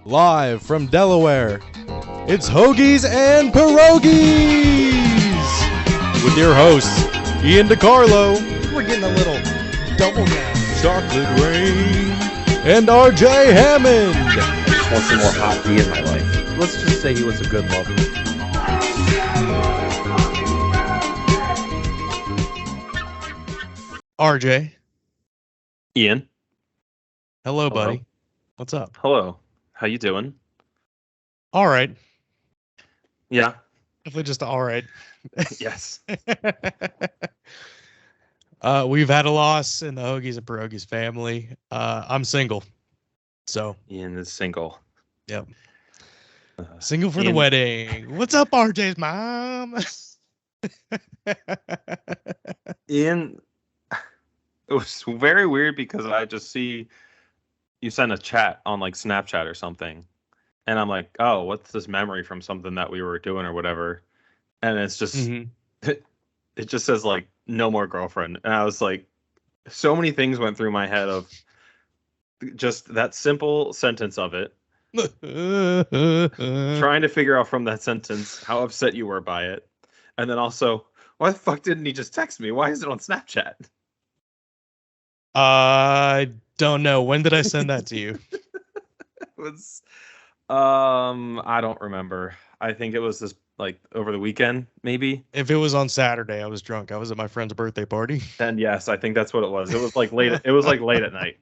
Live from Delaware, it's Hoagies and Pierogis! With your hosts, Ian DiCarlo. We're getting a little double down. Chocolate Rain. And RJ Hammond. I just want some more hot tea in my life. Let's just say he was a good lover. RJ. Ian. Hello, buddy. What's up? Hello. How you doing? All right. Yeah. Definitely just all right. Yes. We've had a loss in the Hoagies and Pierogis family. I'm single. So. Ian is single. Yep. Single for Ian. the wedding. What's up, RJ's mom? Ian, it was very weird because I just see you send a chat on like Snapchat or something. And I'm like, oh, what's this memory from something that we were doing or whatever? And it's just, it just says like, no more girlfriend. And I was like, so many things went through my head of just that simple sentence of it. Trying to figure out from that sentence how upset you were by it. And then also, why the fuck didn't he just text me? Why is it on Snapchat? I don't know. When did I send that to you? It was, I don't remember. I think it was this like over the weekend, maybe. If it was on Saturday, I was drunk. I was at my friend's birthday party. Then yes, I think that's what it was. It was like late. It was like late at night.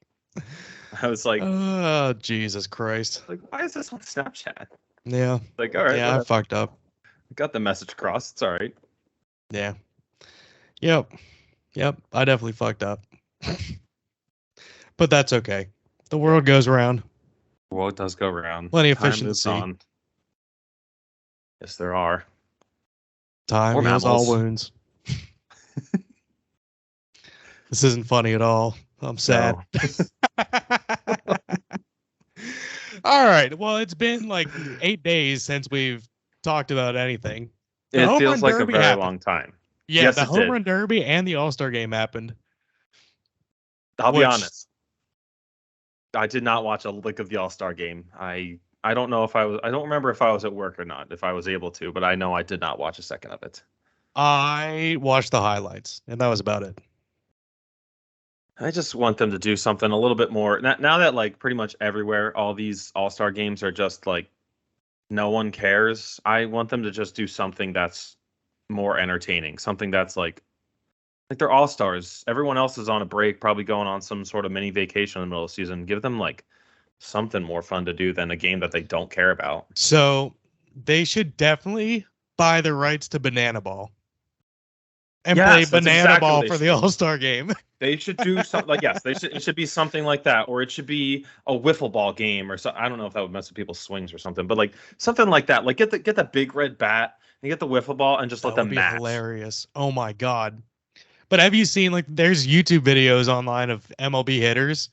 I was like, oh, Jesus Christ. like, why is this on Snapchat? Yeah. Like, all right. Yeah, I fucked up. I got the message across. It's all right. Yeah. Yep. I definitely fucked up. But that's okay. The world goes around. Well, it does go around. Plenty of Time fish in the moves sea. on. Yes, there are. Time Or heals all mammals. wounds. This isn't funny at all. I'm sad. No. All right. Well, it's been like 8 days since we've talked about anything. The It home feels run like a derby very happened. long time. Yeah, Yes, the it home did. run derby and the All-Star game happened. I'll be Which- honest. I did not watch a lick of the All-Star game. I don't know if I was. I don't remember if I was at work or not. If I was able to, but I know I did not watch a second of it. I watched the highlights, and that was about it. I just want them to do something a little bit more. Now that like pretty much everywhere, all these All-Star games are just like no one cares. I want them to just do something that's more entertaining. Something that's like they're All-Stars. Everyone else is on a break, probably going on some sort of mini vacation in the middle of the season. Give them like something more fun to do than a game that they don't care about. So they should definitely buy the rights to Banana Ball and Yes, play that's Banana exactly Ball what they for the should do. All-Star game. They should do something like yes, they should. It should be something like that, or it should be a wiffle ball game, or so. I don't know if that would mess with people's swings or something, but like something like that. Like get the big red bat and get the wiffle ball and just let That them would be match. hilarious. Oh my God. But have you seen like there's YouTube videos online of MLB hitters,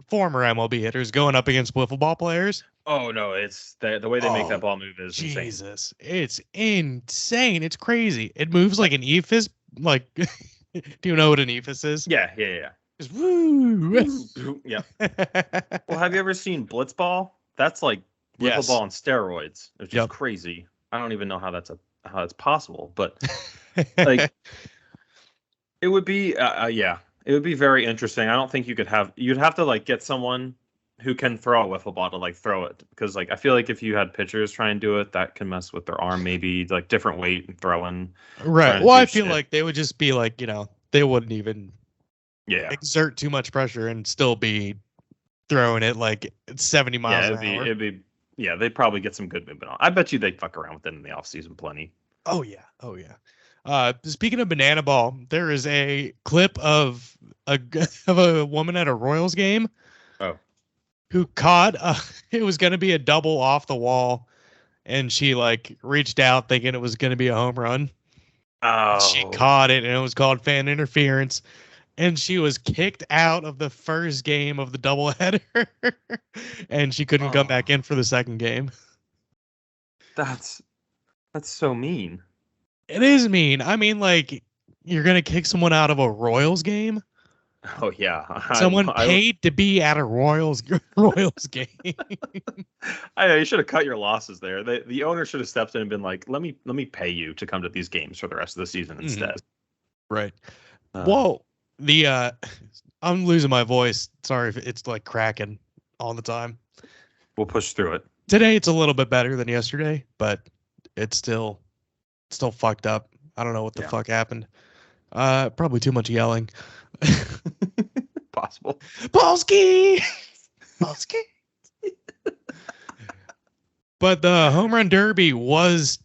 former MLB hitters going up against wiffle ball players? Oh no, it's the way they make that ball move is insane. Jesus, it's insane. It's crazy. It moves like an ephus. Like, do you know what an ephus is? Yeah. Just woo. Yeah. Well, have you ever seen blitzball? That's like wiffle Yes. ball on steroids. It's just Yep. crazy. I don't even know how that's possible, but like it would be yeah, it would be very interesting. I don't think you'd have to like get someone who can throw a wiffle ball to like throw it, because like I feel like if you had pitchers try and do it, that can mess with their arm, maybe like different weight and throwing. Right. to Well, do I feel shit. like they would just be like, they wouldn't even Yeah. exert too much pressure and still be throwing it like 70 miles Yeah, an hour. yeah, they'd probably get some good movement on. I bet you they'd fuck around with it in the off season plenty. Oh yeah. Speaking of Banana Ball, there is a clip of a woman at a Royals game. Oh. Who caught it was going to be a double off the wall, and she like reached out thinking it was going to be a home run. Oh. She caught it, and it was called fan interference. And she was kicked out of the first game of the doubleheader, and she couldn't come back in for the second game. That's so mean. It is mean. I mean, like, you're gonna kick someone out of a Royals game? Oh yeah, Someone paid to be at a Royals game. You should have cut your losses there. The owner should have stepped in and been like, let me pay you to come to these games for the rest of the season instead. Right. Whoa. I'm losing my voice. Sorry if it's like cracking all the time. We'll push through it. Today it's a little bit better than yesterday, but it's still fucked up. I don't know what the fuck happened. Probably too much yelling. Possible. Polsky! But the home run derby was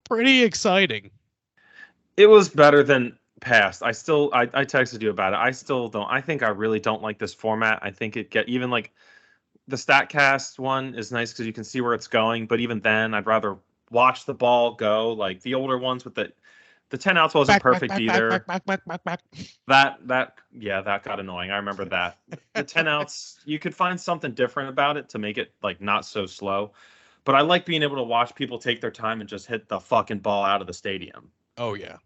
pretty exciting. It was better than past. I texted you about it. I think I really don't like this format. I think even like the StatCast one is nice because you can see where it's going, but even then I'd rather watch the ball go. Like the older ones with the 10 outs wasn't perfect either. That got annoying. I remember that. The 10 outs, you could find something different about it to make it like not so slow. But I like being able to watch people take their time and just hit the fucking ball out of the stadium. Oh yeah.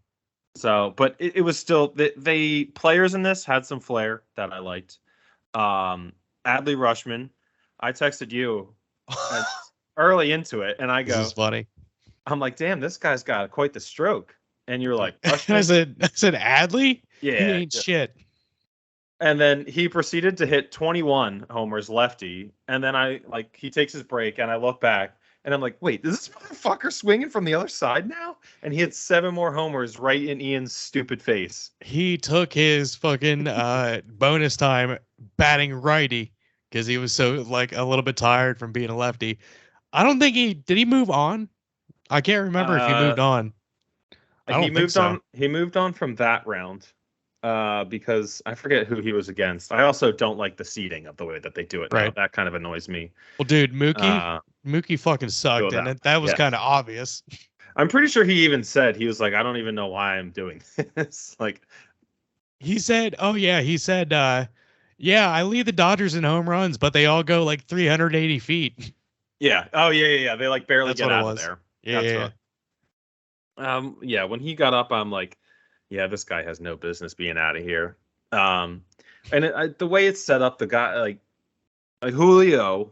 So, but it was still the players in this had some flair that I liked. Adley Rushman, I texted you early into it, and I go, "This is funny." I'm like, "Damn, this guy's got quite the stroke." And you're like, I said Adley? Yeah, he ain't shit. And then he proceeded to hit 21 homers lefty, and then he takes his break, and I look back, and I'm like, wait, is this motherfucker swinging from the other side now? And he hit 7 more homers right in Ian's stupid face. He took his fucking bonus time batting righty because he was so like a little bit tired from being a lefty. I don't think did he move on? I can't remember if he moved on. He moved on from that round because I forget who he was against. I also don't like the seeding of the way that they do it now. That kind of annoys me. Well, dude, Mookie fucking sucked, and that was kind of obvious. I'm pretty sure he even said, he was like, I don't even know why I'm doing this. Like, he said, yeah, I lead the Dodgers in home runs, but they all go like 380 feet. Yeah. Oh, yeah. They like barely get out of there. Yeah. Yeah. When he got up, I'm like, yeah, this guy has no business being out of here. And the way it's set up, the guy like Julio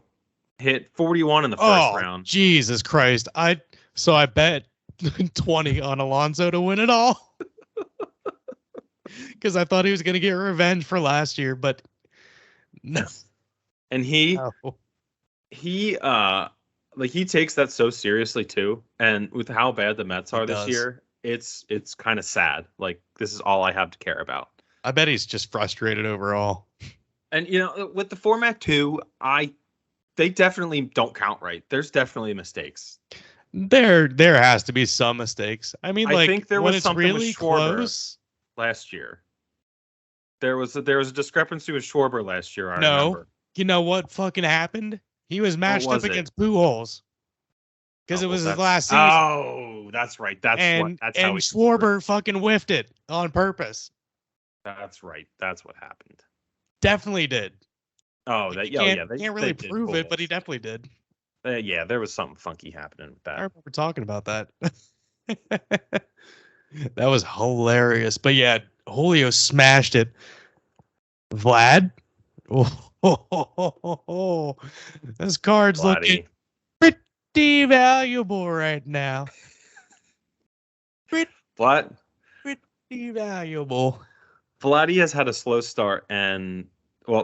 hit 41 in the first round. Jesus Christ! I bet 20 on Alonso to win it all because I thought he was gonna get revenge for last year, but no. And he takes that so seriously too. And with how bad the Mets are this year, it's kind of sad. Like, this is all I have to care about. I bet he's just frustrated overall. And with the format too, they definitely don't count right. There's definitely mistakes. There has to be some mistakes. I mean, I think there was something really with Schwarber close last year. There was a discrepancy with Schwarber last year. I remember. You know what fucking happened? He was matched up against Pujols because it was his last season. Oh, that's right. That's how Schwarber fucking whiffed it on purpose. That's right. That's what happened. Definitely did. Oh, they can't really prove it, but he definitely did. Yeah, there was something funky happening with that. I remember talking about that. That was hilarious. But yeah, Julio smashed it. Vlad? This card's looking pretty valuable right now. What? Pretty valuable. Vladdy has had a slow start, and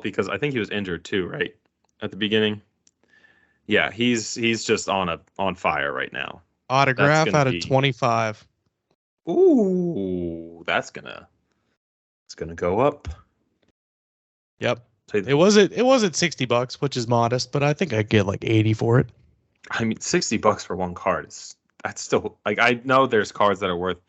because I think he was injured too, right? At the beginning. Yeah, he's just on fire right now. Autograph out of 25. Ooh, it's gonna go up. Yep. It wasn't $60, which is modest, but I think I'd get like 80 for it. I mean, $60 for one card that's still like, I know there's cards that are worth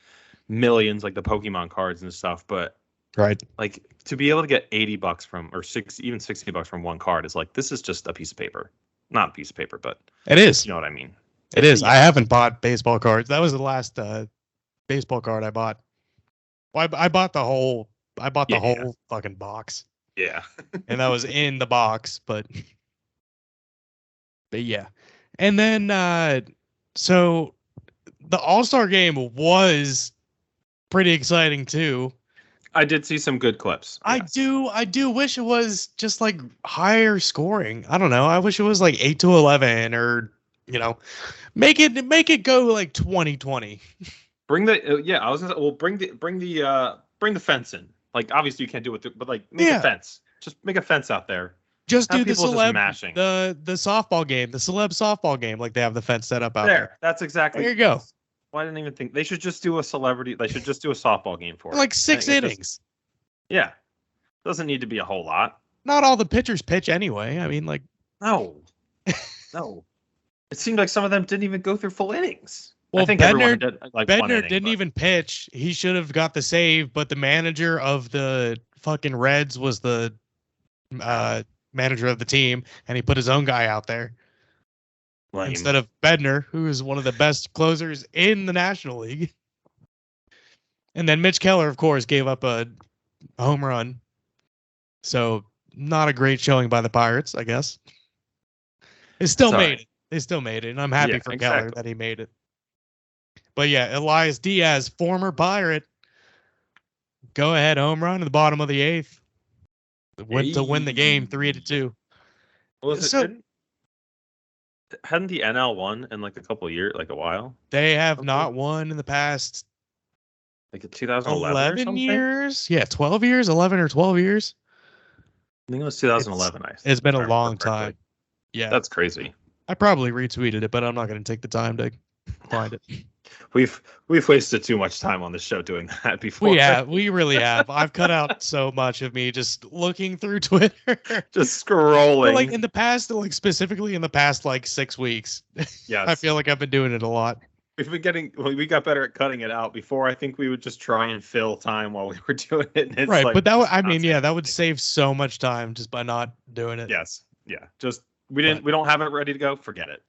millions, like the Pokemon cards and stuff, but right, like to be able to get $80 from, or even $60 from one card is like, this is just a piece of paper. Not a piece of paper, but it is. You know what I mean? It is. Yeah. I haven't bought baseball cards. That was the last baseball card I bought. Well, I bought the whole. Fucking box. Yeah. And that was in the box, but yeah. And then so the All-Star game was pretty exciting too. I did see some good clips. Yes. I do wish it was just like higher scoring. I don't know. I wish it was like 8-11 or, make it go like 20-20. Bring the I was gonna say, well, bring the fence in. Like, obviously you can't do it, but like make a fence. Just make a fence out there. Just Have do the people just celeb mashing. the softball game, the celeb softball game, like they have the fence set up out there. That's exactly. There you go. Well, I didn't even think they should just do a celebrity. They should just do a softball game for it. Like 6 innings. Yeah, doesn't need to be a whole lot. Not all the pitchers pitch anyway. I mean, like no. It seemed like some of them didn't even go through full innings. Well, I think everyone did like one Bednar inning, didn't even pitch. He should have got the save, but the manager of the fucking Reds was the manager of the team, and he put his own guy out there instead of Bednar, who is one of the best closers in the National League. And then Mitch Keller, of course, gave up a home run. So not a great showing by the Pirates, I guess. They still made it. They still made it, and I'm happy for Keller that he made it. But yeah, Elias Diaz, former Pirate, go ahead home run in the bottom of the 8th. Went to win the game 3-2. Hadn't the NL won in like a couple of years, like a while? They have not won in the past like 2011 or something? years. Yeah, 12 years, 11 or 12 years. I think it was 2011. It's been a long time. Yeah, that's crazy. I probably retweeted it, but I'm not going to take the time to find it. We've wasted too much time on this show doing that before. We really have. I've cut out so much of me just looking through Twitter, just scrolling. But like in the past, like specifically in the past like 6 weeks. Yes, I feel like I've been doing it a lot. We got better at cutting it out. Before, I think we would just try and fill time while we were doing it. And it's right, like, but that would save so much time just by not doing it. Yes, yeah. Just we don't have it ready to go. Forget it.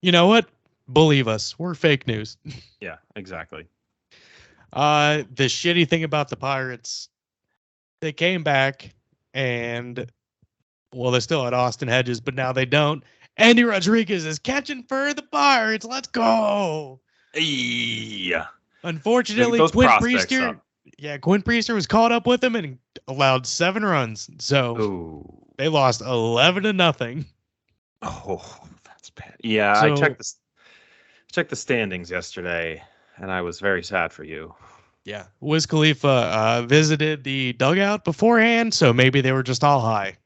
You know what? Believe us, we're fake news. Yeah, exactly. The shitty thing about the Pirates, they came back and, well, they still had Austin Hedges, but now they don't. Andy Rodriguez is catching for the Pirates. Let's go. Yeah. Unfortunately, Quinn Priester was caught up with him and allowed 7 runs. So they lost 11-0. Oh, that's bad. Yeah, so, I checked the standings yesterday, and I was very sad for you. Yeah, Wiz Khalifa visited the dugout beforehand, so maybe they were just all high.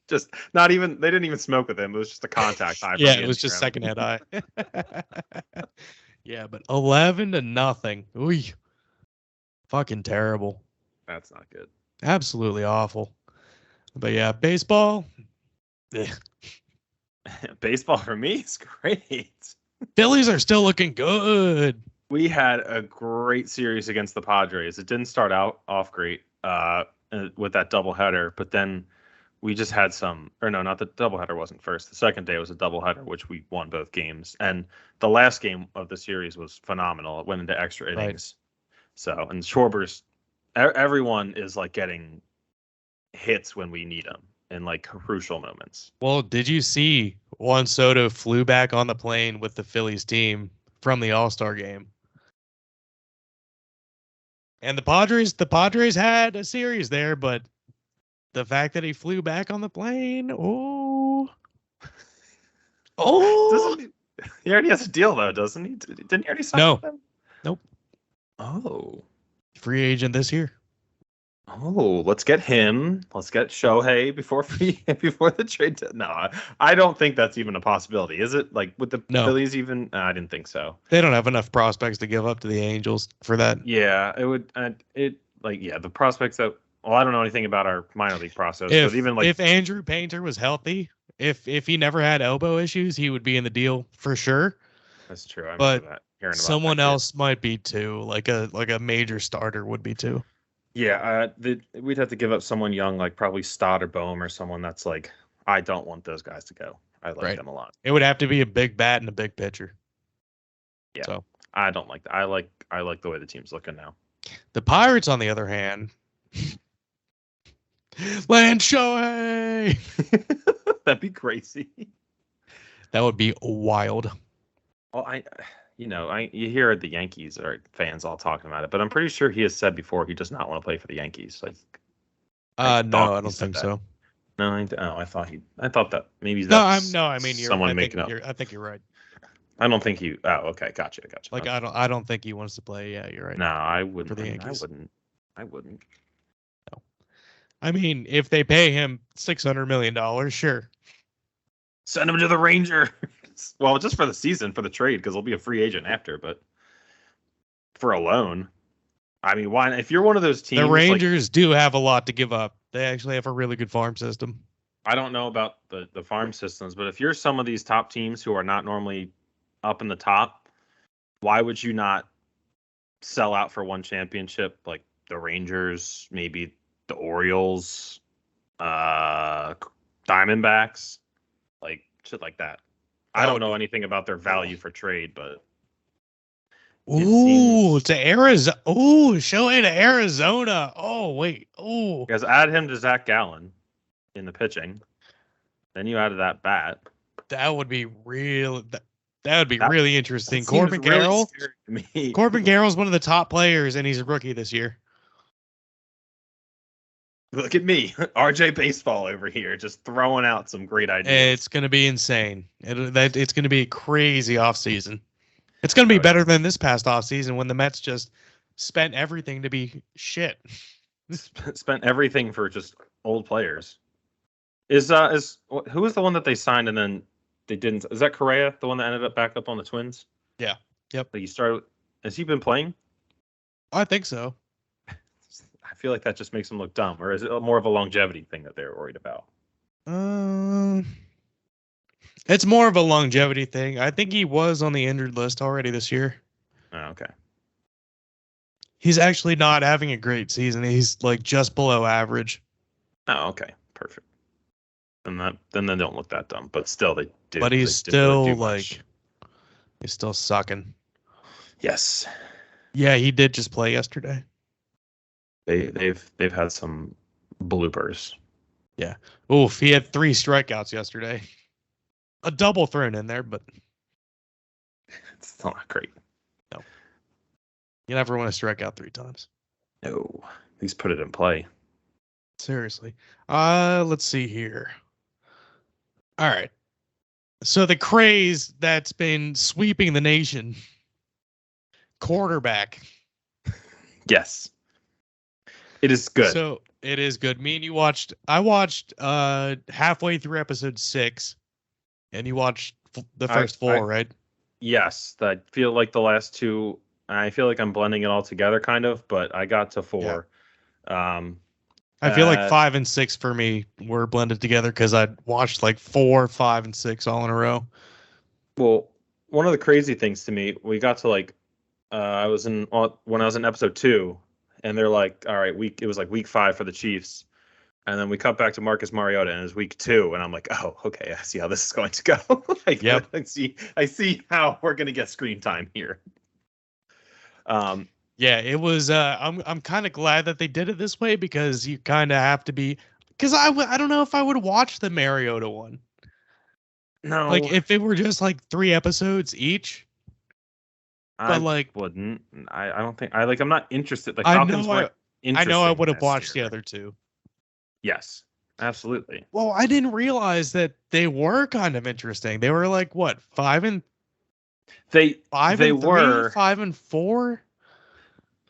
Just not even, they didn't even smoke with him. It was just a contact high. Yeah, it was just secondhand high. Yeah, but 11-0. Ooh, fucking terrible. That's not good. Absolutely awful. But yeah, baseball. Baseball for me is great. Phillies are still looking good. We had a great series against the Padres. It didn't start off great with that doubleheader, but then we just had not the doubleheader wasn't first. The second day was a doubleheader, which we won both games. And the last game of the series was phenomenal. It went into extra innings. Right. So, and Schwarber's, everyone is like getting hits when we need them in like crucial moments. Well, did you see Juan Soto flew back on the plane with the Phillies team from the All-Star game? And the Padres had a series there, but the fact that he flew back on the plane, he already has a deal though, doesn't he? Didn't he already sign with them? Nope. Oh, free agent this year. Oh, let's get him. Let's get Shohei before the trade. No, I don't think that's even a possibility. Is it? Like with the Phillies even? I didn't think so. They don't have enough prospects to give up to the Angels for that. Yeah, it would. The prospects that. Well, I don't know anything about our minor league process. But even like if Andrew Painter was healthy, if he never had elbow issues, he would be in the deal for sure. That's true. I but remember that. Someone else might be too. Like a major starter would be too. Yeah, we'd have to give up someone young, like probably Stott or Boehm or someone that's like, I don't want those guys to go. I like them a lot. It would have to be a big bat and a big pitcher. Yeah, so I don't like that. I like the way the team's looking now. The Pirates, on the other hand, land Shohei. That'd be crazy. That would be wild. Well, you hear the Yankees or fans all talking about it, but I'm pretty sure he has said before he does not want to play for the Yankees. No, I don't think so. No, I thought that maybe No, that's I mean, someone making up. I think you're right. I don't think he. Oh, okay, gotcha. Like, Okay. I don't think he wants to play. Yeah, you're right. No, I wouldn't. For the Yankees. I wouldn't. No. I mean, if they pay him $600 million, sure. Send him to the Rangers. Well, just for the season, for the trade, because he'll be a free agent after. But for a loan, I mean, why? If you're one of those teams, the Rangers do have a lot to give up. They actually have a really good farm system. I don't know about the farm systems, but if you're some of these top teams who are not normally up in the top, why would you not sell out for one championship? Like the Rangers, maybe the Orioles, Diamondbacks, like shit like that. I don't know anything about their value for trade, but to Arizona. Ooh, Shohei to Arizona. Oh, wait. Oh, because add him to Zach Gallen in the pitching, then you added that bat. That would be real. That would be really interesting. Corbin Carroll. Corbin Carroll's one of the top players, and he's a rookie this year. Look at me, RJ Baseball over here, just throwing out some great ideas. It's going to be insane. It's going to be a crazy offseason. It's going to be better than this past offseason when the Mets just spent everything to be shit. Spent everything for just old players. Who was the one that they signed and then they didn't? Is that Correa, the one that ended up back up on the Twins? Yeah. Yep. He started. Has he been playing? I think so. I feel like that just makes him look dumb, or is it more of a longevity thing that they're worried about? It's more of a longevity thing. I think he was on the injured list already this year. Oh, okay. He's actually not having a great season. He's like just below average. Oh, okay. Perfect. Then they don't look that dumb, but still they do. But he's still like, he's still sucking. Yes. Yeah, he did just play yesterday. They've had some bloopers. Yeah. Oof, he had 3 strikeouts yesterday. A double thrown in there, but it's still not great. No. You never want to strike out 3 times. No. At least put it in play. Seriously. Let's see here. All right. So the craze that's been sweeping the nation. Quarterback. Yes. It is good. So it is good. I watched halfway through episode 6, and you watched the first 4, right? Yes. I feel like the last 2, I feel like I'm blending it all together kind of, but I got to 4. Yeah. I feel like 5 and 6 for me were blended together because I watched like 4, 5, and 6 all in a row. Well, one of the crazy things to me, we got to like, when I was in episode 2, and they're like, all right, it was like week 5 for the Chiefs. And then we cut back to Marcus Mariota and it was week 2. And I'm like, oh, okay, I see how this is going to go. Yep. I see how we're going to get screen time here. Yeah, it was. I'm kind of glad that they did it this way because you kind of have to be. Because I don't know if I would watch the Mariota one. No, like if it were just like 3 episodes each. I wouldn't. I don't think I'm not interested. Like Falcons weren't interesting. I know I would have watched the other 2. Yes, absolutely. Well, I didn't realize that they were kind of interesting. They were like what 5 and. They were 5 and 4.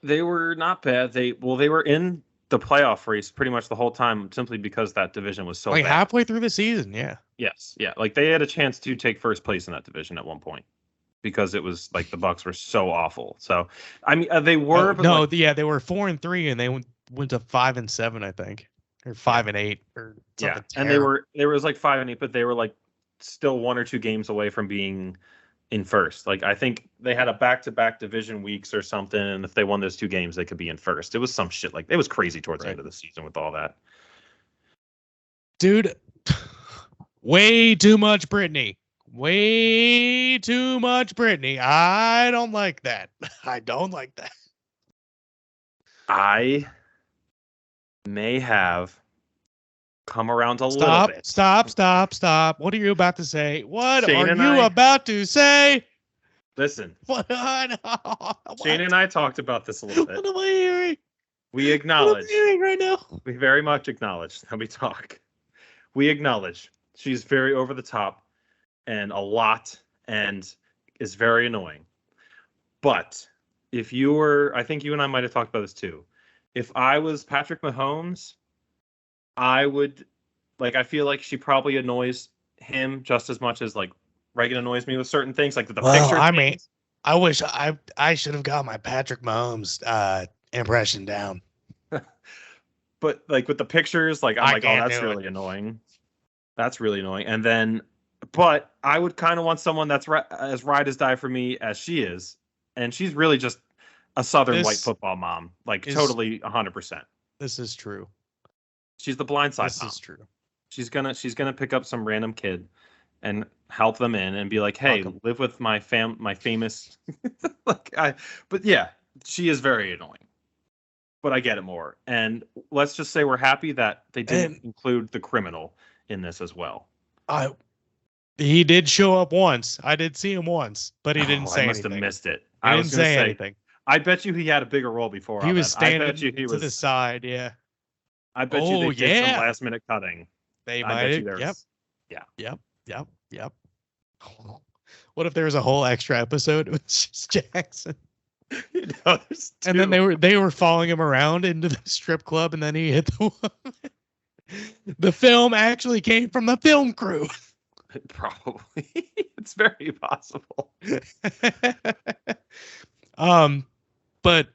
They were not bad. They were in the playoff race pretty much the whole time, simply because that division was so bad. Halfway through the season, yeah. Yes, yeah. Like they had a chance to take first place in that division at one point because it was like the Bucs were so awful. So I mean, they were. They were 4 and 3, and they went to 5 and 7, I think, or 5 and 8, or something. Yeah, and they were like 5 and 8, but they were like still 1 or 2 games away from being in first. Like I think they had a back-to-back division weeks or something, and if they won those 2 games, they could be in first. It was some shit like it was crazy towards the end of the season with all that. Dude, way too much Britney. Way too much Britney. I don't like that. I don't like that. I may have come around a little bit. Stop. What are you about to say? What are you about to say? Listen, What? Shane and I talked about this a little bit. What am I hearing? We What am acknowledge. I hearing right now? We very much acknowledge that we talk. We acknowledge she's very over the top and a lot and is very annoying. But if you were, I think you and I might have talked about this too. If I was Patrick Mahomes, I would, like, I feel like she probably annoys him just as much as like Reagan annoys me with certain things, like the picture. I mean, I wish I should have got my Patrick Mahomes impression down. But like with the pictures, like I'm I like, oh, can't that's do really annoying. That's really annoying. And then, but I would kind of want someone that's as ride as die for me as she is, and she's really just a Southern white football mom, like totally 100%. This is true. She's the blind side This mom. is true. She's gonna pick up some random kid and help them in and be like, hey, live with my famous but yeah, she is very annoying. But I get it more. And let's just say we're happy that they didn't include the criminal in this as well. He did show up once. I did see him once, but he didn't say anything. I must have missed it. I didn't say anything. I bet you he had a bigger role before. He was standing to the side, yeah. I bet you they did some last minute cutting. They might have. Yep. What if there was a whole extra episode with just Jackson? And then they were following him around into the strip club, and then he hit the woman. The film actually came from the film crew. Probably. It's very possible. But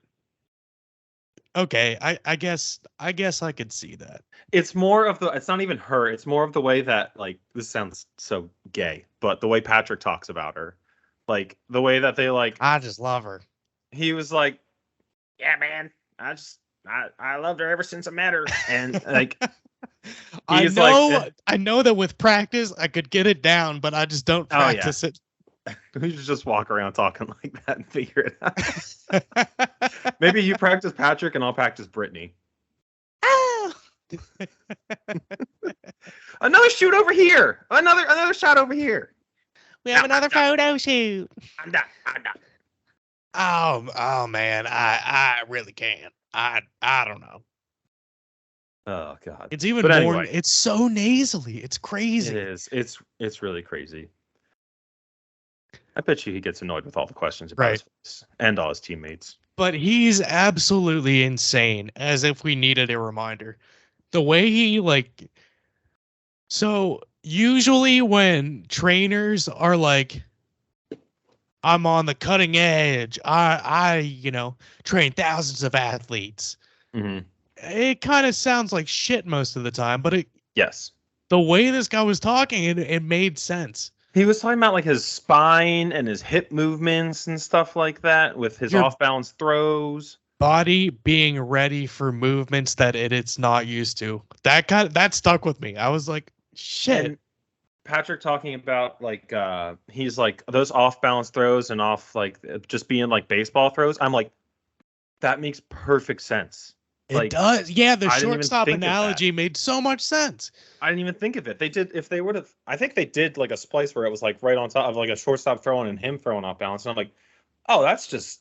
okay, I guess I could see that. It's more of it's not even her, it's more of the way that, like, this sounds so gay, but the way Patrick talks about her. Like the way that they like I just love her. He was like, yeah, man, I loved her ever since I met her. And like I know that with practice I could get it down, but I just don't practice it. You should just walk around talking like that and figure it out. Maybe you practice Patrick and I'll practice Brittany. Another shoot over here. Another shot over here. We have another photo shoot. I'm done. Oh man, I really can't. I don't know. Oh god. It's even more. Anyway, it's so nasally. It's crazy. It is. It's really crazy. I bet you he gets annoyed with all the questions about his face and all his teammates. But he's absolutely insane, as if we needed a reminder. The way he so usually when trainers are like, I'm on the cutting edge, I train thousands of athletes. Mm-hmm. It kind of sounds like shit most of the time, but yes, the way this guy was talking, it made sense. He was talking about like his spine and his hip movements and stuff like that with his off-balance throws. Body being ready for movements that it's not used to. That stuck with me. I was like, shit. And Patrick talking about like he's like those off-balance throws and off like just being like baseball throws. I'm like, that makes perfect sense. It does. Yeah, the shortstop analogy made so much sense. I didn't even think of it. They did, if they would have, I think they did like a splice where it was like right on top of like a shortstop throwing and him throwing off balance. And I'm like, oh, that's just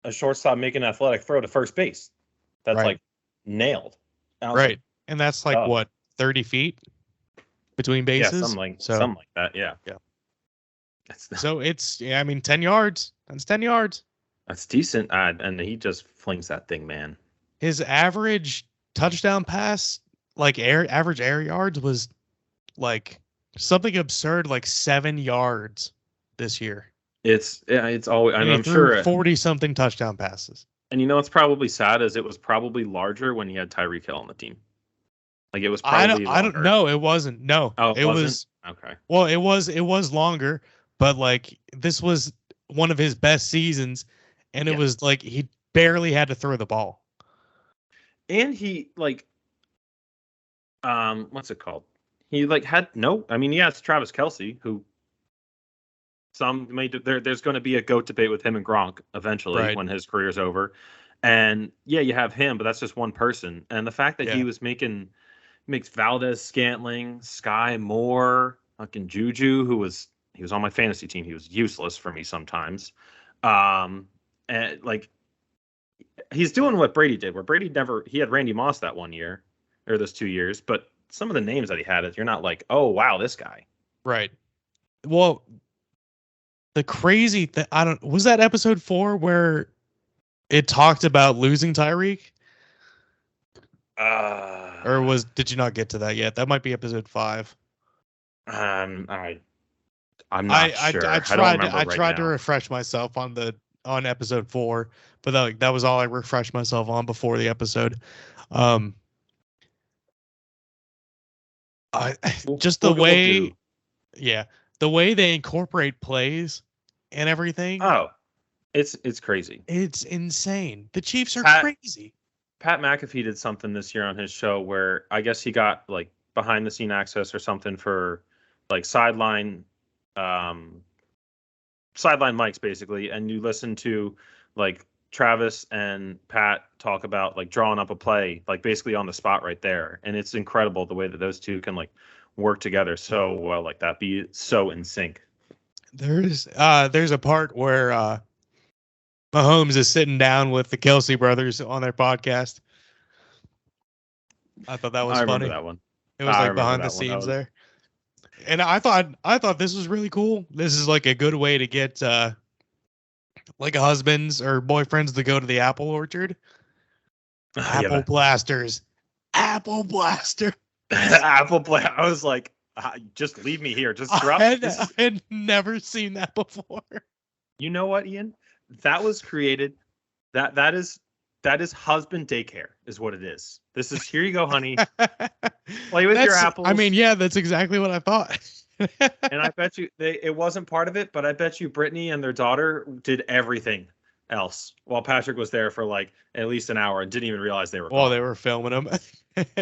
a shortstop making an athletic throw to first base. That's like nailed. Right. Like, and that's like what, 30 feet between bases? Yeah, something like that. Yeah. Yeah. So it's, 10 yards. That's 10 yards. That's decent. And he just flings that thing, man. His average touchdown pass, like average air yards, was like something absurd, like 7 yards this year. It's always. I'm sure 40-something touchdown passes. And what's probably sad is it was probably larger when he had Tyreek Hill on the team. Like it was probably. I don't know. It wasn't. No. Oh, it was okay. Well, it was longer, but like this was one of his best seasons, and it was like he barely had to throw the ball. And he what's it called? He it's Travis Kelce, who some may do, there's going to be a GOAT debate with him and Gronk eventually when his career's over. And yeah, you have him, but that's just one person. And the fact that he was makes Valdez Scantling, Sky Moore, fucking Juju, who was He was on my fantasy team. He was useless for me sometimes. And like he's doing what Brady did, where Brady he had Randy Moss that 1 year or those 2 years, but some of the names that he had, you're not like, oh wow, this guy. Right. Well, the crazy thing, was that episode 4 where it talked about losing Tyreek? Or did you not get to that yet? That might be episode 5. I'm not sure. I I tried to refresh myself on episode 4, but that was all I refreshed myself on before the episode. The way they incorporate plays and everything. Oh, it's crazy. It's insane. The Chiefs are crazy. Pat McAfee did something this year on his show where I guess he got like behind the scene access or something for like sideline mics basically, and you listen to like Travis and Pat talk about like drawing up a play like basically on the spot right there, and it's incredible the way that those two can like work together so well, like that, be so in sync. There's a part where Mahomes is sitting down with the Kelsey brothers on their podcast. I thought that was funny. I remember that one. It was like behind the scenes there. And I thought this was really cool. This is like a good way to get like husbands or boyfriends to go to the apple orchard. Apple blasters. Apple blaster. Apple blaster. I was like, just leave me here. Just drop. I had never seen that before. You know what, Ian? That was created. That is husband daycare is what it is. This is, here you go, honey. Play with your apples. I mean, yeah, that's exactly what I thought. And I bet you it wasn't part of it, but I bet you Brittany and their daughter did everything else while Patrick was there for like at least an hour and didn't even realize they were. Well, they were filming him.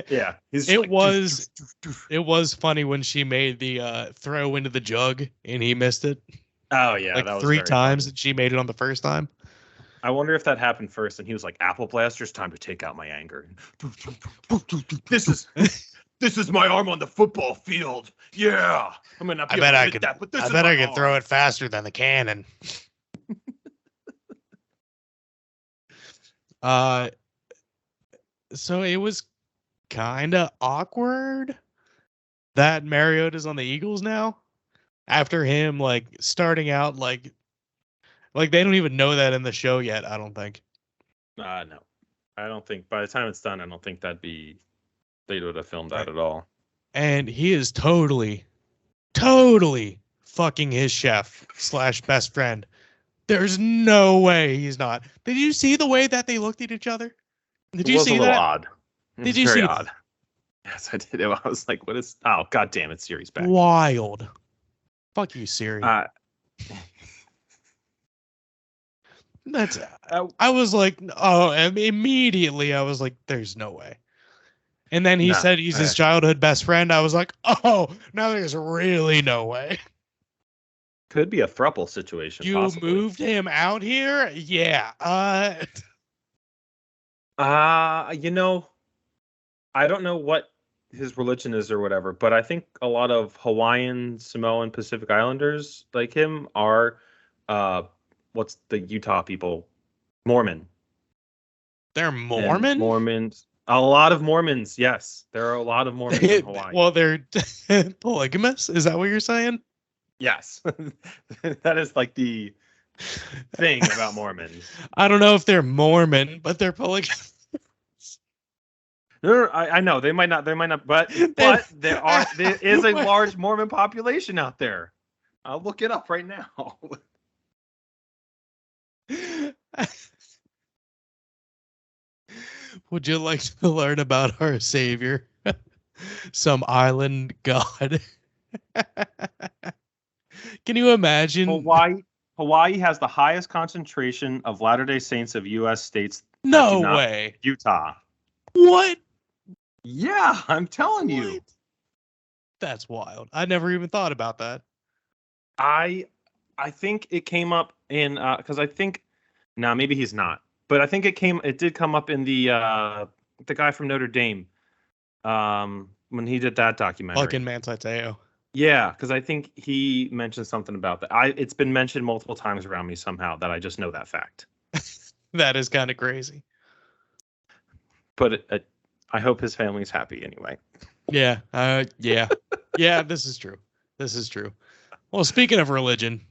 Yeah, it was funny when she made the throw into the jug and he missed it. Oh yeah, like that was 3 times funny. that she made it on the first time. I wonder if that happened first, and he was like, "Apple blasters, time to take out my anger." This is my arm on the football field. Yeah, I'm gonna. I bet I could throw it faster than the cannon. So it was kind of awkward that Mariota's on the Eagles now after him like starting out like they don't even know that in the show yet. I don't think. No, I don't think by the time it's done, I don't think they would have filmed that at all. And he is totally fucking his chef / best friend. There's no way he's not. Did you see the way that they looked at each other? Did you see that? It was a little odd. Did you see? Very odd. Yes, I did. I was like, "What is? Oh, god damn it, Siri's back." Wild. Fuck you, Siri. That's. I was like, oh, immediately I was like, "There's no way." And then he said he's his childhood best friend. I was like, "Oh, now there's really no way." Could be a throuple situation. You possibly moved him out here? Yeah. You know, I don't know what his religion is or whatever, but I think a lot of Hawaiian, Samoan, Pacific Islanders like him are, what's the Utah people? Mormon. They're Mormon? And Mormons. A lot of Mormons, yes. There are a lot of Mormons in Hawaii. Well, they're polygamous? Is that what you're saying? Yes. That is like the thing about Mormons. I don't know if they're Mormon, but they're polygamous. No, I know they might not, but there is a large Mormon population out there. I'll look it up right now. Would you like to learn about our Savior? Some island god. Can you imagine? Hawaii has the highest concentration of Latter-day Saints of U.S. states. No way. Utah. What? Yeah, I'm telling you. That's wild. I never even thought about that. I think it came up in because I think maybe he's not, but I think it did come up in the guy from Notre Dame when he did that documentary. Fucking Manti Te'o. Yeah, because I think he mentioned something about that. It's been mentioned multiple times around me somehow that I just know that fact. That is kind of crazy. But I hope his family's happy anyway. Yeah. Yeah. Yeah, this is true. This is true. Well, speaking of religion,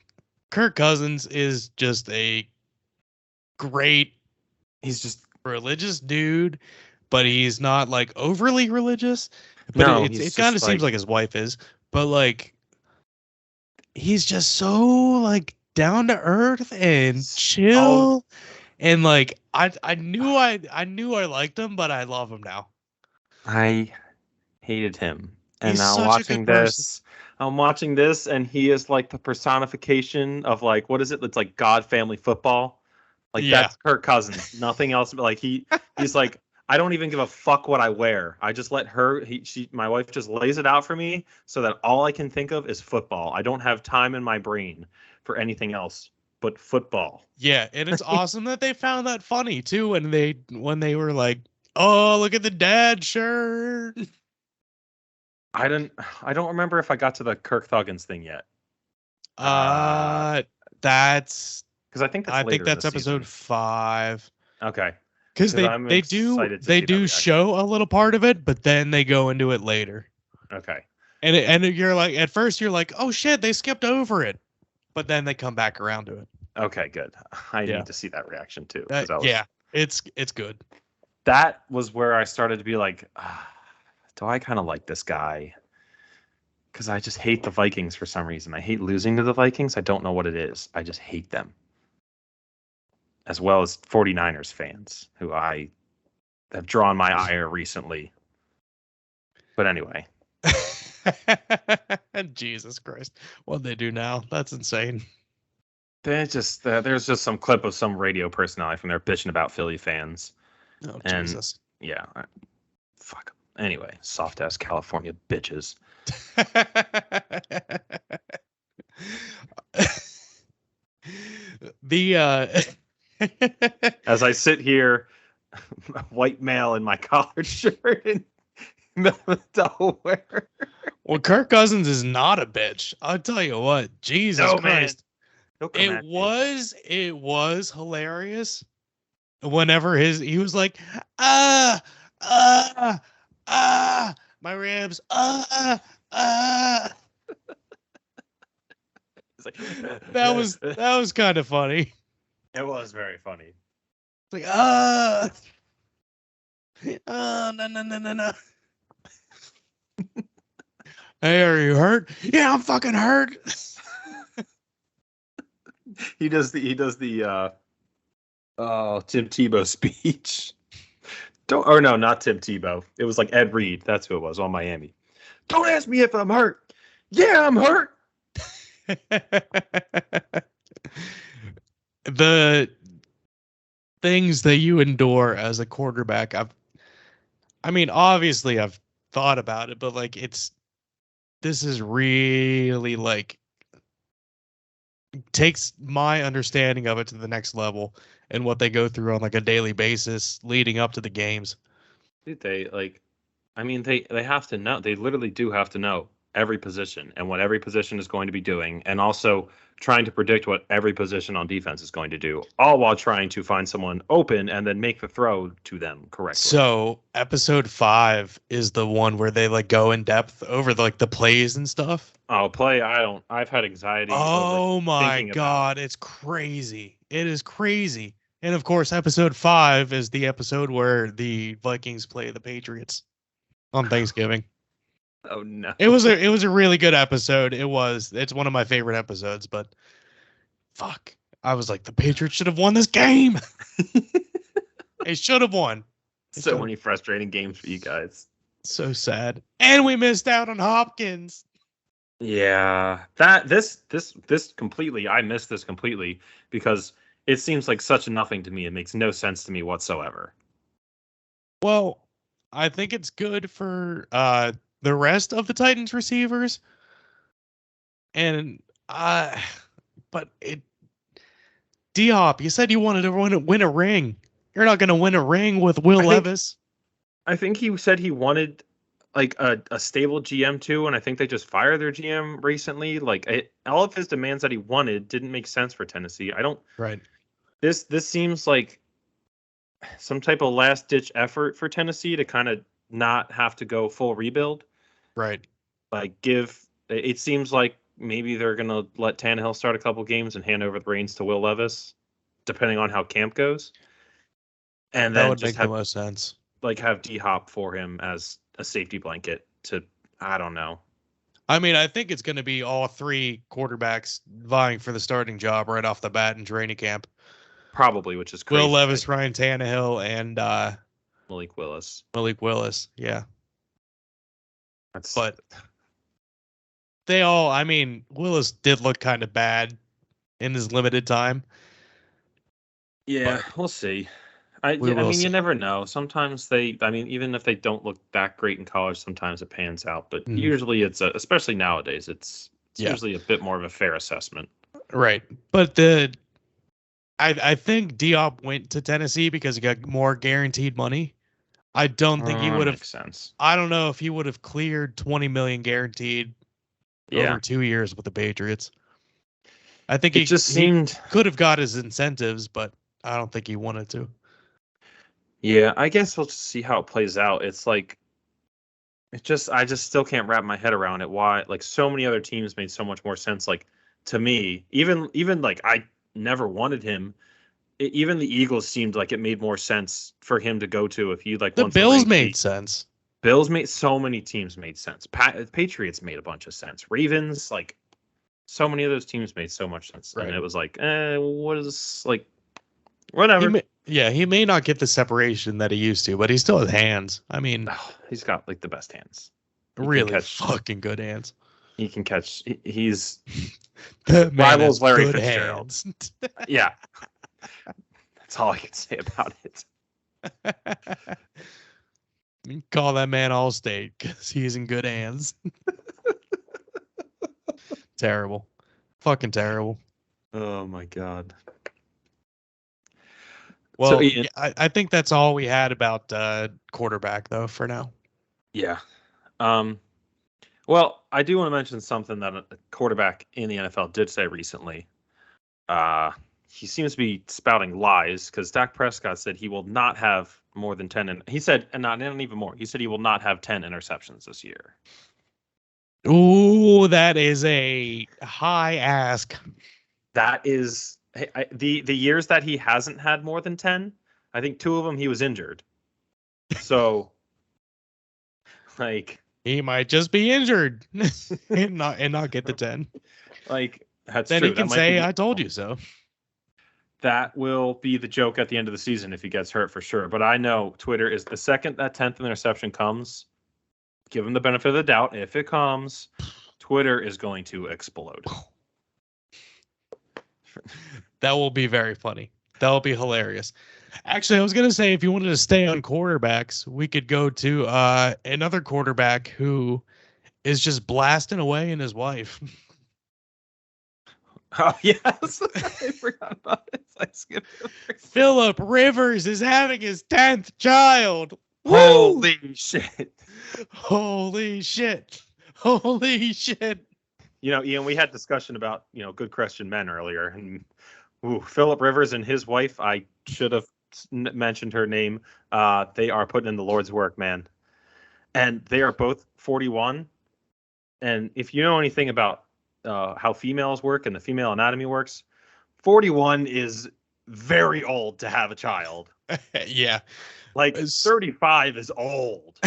Kirk Cousins is just a great He's just religious dude, but he's not like overly religious. But no, it he's kind of just seems like his wife is. But like he's just so like down to earth and oh, chill. And like I knew I liked him, but I love him now. I hated him. And He's now such a good person. I'm watching this, and he is like the personification of like what is it? It's like God family football. Like Yeah. that's Kirk Cousins. Nothing else. But like he's like I don't even give a fuck what I wear. I just let my wife just lays it out for me so that all I can think of is football. I don't have time in my brain for anything else but football. Yeah, and it's awesome that they found that funny too when they were like, "Oh, look at the dad shirt." I don't remember if I got to the Kirk Thuggins thing yet. That's Because I think that's I later think in that's the season. episode 5. Okay. Because I'm they do excited to they see that do reaction. show a little part of it, but then they go into it later. Okay. And you're like, at first you're like, oh shit, they skipped over it, but then they come back around to it. Okay, good. I Yeah. need to see that reaction too. Yeah, it's good. That was where I started to be like, do I kind of like this guy? Because I just hate the Vikings for some reason. I hate losing to the Vikings. I don't know what it is. I just hate them. As well as 49ers fans, who I have drawn my ire recently. But anyway. Jesus Christ. What they do now? That's insane. There's just some clip of some radio personality from there bitching about Philly fans. Oh, And Jesus. yeah, fuck 'em. Anyway, soft ass California bitches. As I sit here, a white male in my collared shirt in Delaware. Well, Kirk Cousins is not a bitch. I'll tell you what. Jesus No, Christ. man. It was hilarious whenever he was like, ah, my ribs, Like, that was kind of funny. It was very funny. It's like, no. Hey, are you hurt? Yeah, I'm fucking hurt. He does the Tim Tebow speech. Not Tim Tebow. It was like Ed Reed. That's who it was on Miami. Don't ask me if I'm hurt. Yeah, I'm hurt. The things that you endure as a quarterback, obviously I've thought about it, but like this is really like takes my understanding of it to the next level and what they go through on like a daily basis leading up to the games. Dude, they have to know. They literally do have to know every position and what every position is going to be doing, and also trying to predict what every position on defense is going to do, all while trying to find someone open and then make the throw to them correctly. So episode 5 is the one where they like go in depth over like the plays and stuff. I've had anxiety. Oh my God. It's crazy. It is crazy. And of course, episode 5 is the episode where the Vikings play the Patriots on Thanksgiving. Oh no. It was a really good episode. It's one of my favorite episodes, but fuck. I was like, the Patriots should have won this game. They should have won. So many frustrating games for you guys. So sad. And we missed out on Hopkins. Yeah. This completely, I missed this completely because it seems like such a nothing to me. It makes no sense to me whatsoever. Well, I think it's good for the rest of the Titans receivers. And but D-Hop, you said you wanted to win a ring. You're not going to win a ring with Will Levis. I think he said he wanted like a stable GM too, and I think they just fired their GM recently. Like all of his demands that he wanted didn't make sense for Tennessee. I don't. Right. This seems like some type of last ditch effort for Tennessee to kind of not have to go full rebuild. Right. Like it seems like maybe they're gonna let Tannehill start a couple games and hand over the reins to Will Levis, depending on how camp goes, and That then would just make the most sense. have D Hop for him as a safety blanket to, I don't know. I mean, I think it's going to be all three quarterbacks vying for the starting job right off the bat in training camp. Probably, which is crazy. Will Levis, Ryan Tannehill, and Malik Willis. Malik Willis. Yeah. That's But they all, I mean, Willis did look kind of bad in his limited time. yeah, we'll see. I will mean, see. you never know. Sometimes even if they don't look that great in college, sometimes it pans out. But usually it's, especially nowadays, it's usually a bit more of a fair assessment. Right. But I think Diop went to Tennessee because he got more guaranteed money. I don't think he would have. Makes sense. I don't know if he would have cleared $20 million guaranteed over 2 years with the Patriots. I think he could have got his incentives, but I don't think he wanted to. Yeah, I guess we'll just see how it plays out. It's like, I just still can't wrap my head around it. Why, like, so many other teams made so much more sense. Like, to me, even like, I never wanted him. Even the Eagles seemed like it made more sense for him to go to if he like. The Bills made sense. Bills made, so many teams made sense. Patriots made a bunch of sense. Ravens, like, so many of those teams made so much sense, right. And it was like, what is, like, whatever. He may not get the separation that he used to, but he still has hands. I mean, he's got like the best hands. Really fucking good hands. He can catch. He's rivals Larry Fitzgerald. Yeah, that's all I can say about it. You call that man All-State because he's in good hands. Terrible, fucking terrible. Oh my god. Well, so, I think that's all we had about quarterback, though, for now. Yeah. Well, I do want to mention something that a quarterback in the NFL did say recently. He seems to be spouting lies because Dak Prescott said he will not have more than 10. And he said, and not even more. He said he will not have 10 interceptions this year. Ooh, that is a high ask. That is. The years that he hasn't had more than 10, I think 2 of them he was injured. So, like, he might just be injured and not get the 10. Like, that's then true. He can say, "I told you so." That will be the joke at the end of the season if he gets hurt for sure. But I know Twitter is the second that 10th interception comes, give him the benefit of the doubt. If it comes, Twitter is going to explode. That will be very funny. That will be hilarious. Actually, I was going to say, if you wanted to stay on quarterbacks, we could go to another quarterback who is just blasting away in his wife. Oh, yes. I forgot about it. I skipped it. Philip Rivers is having his 10th child. Holy shit. Holy shit. Holy shit. You know, Ian, we had discussion about, good Christian men earlier. And Philip Rivers and his wife, I should have mentioned her name. They are putting in the Lord's work, man. And they are both 41. And if you know anything about how females work and the female anatomy works, 41 is very old to have a child. Yeah. Like 35 is old.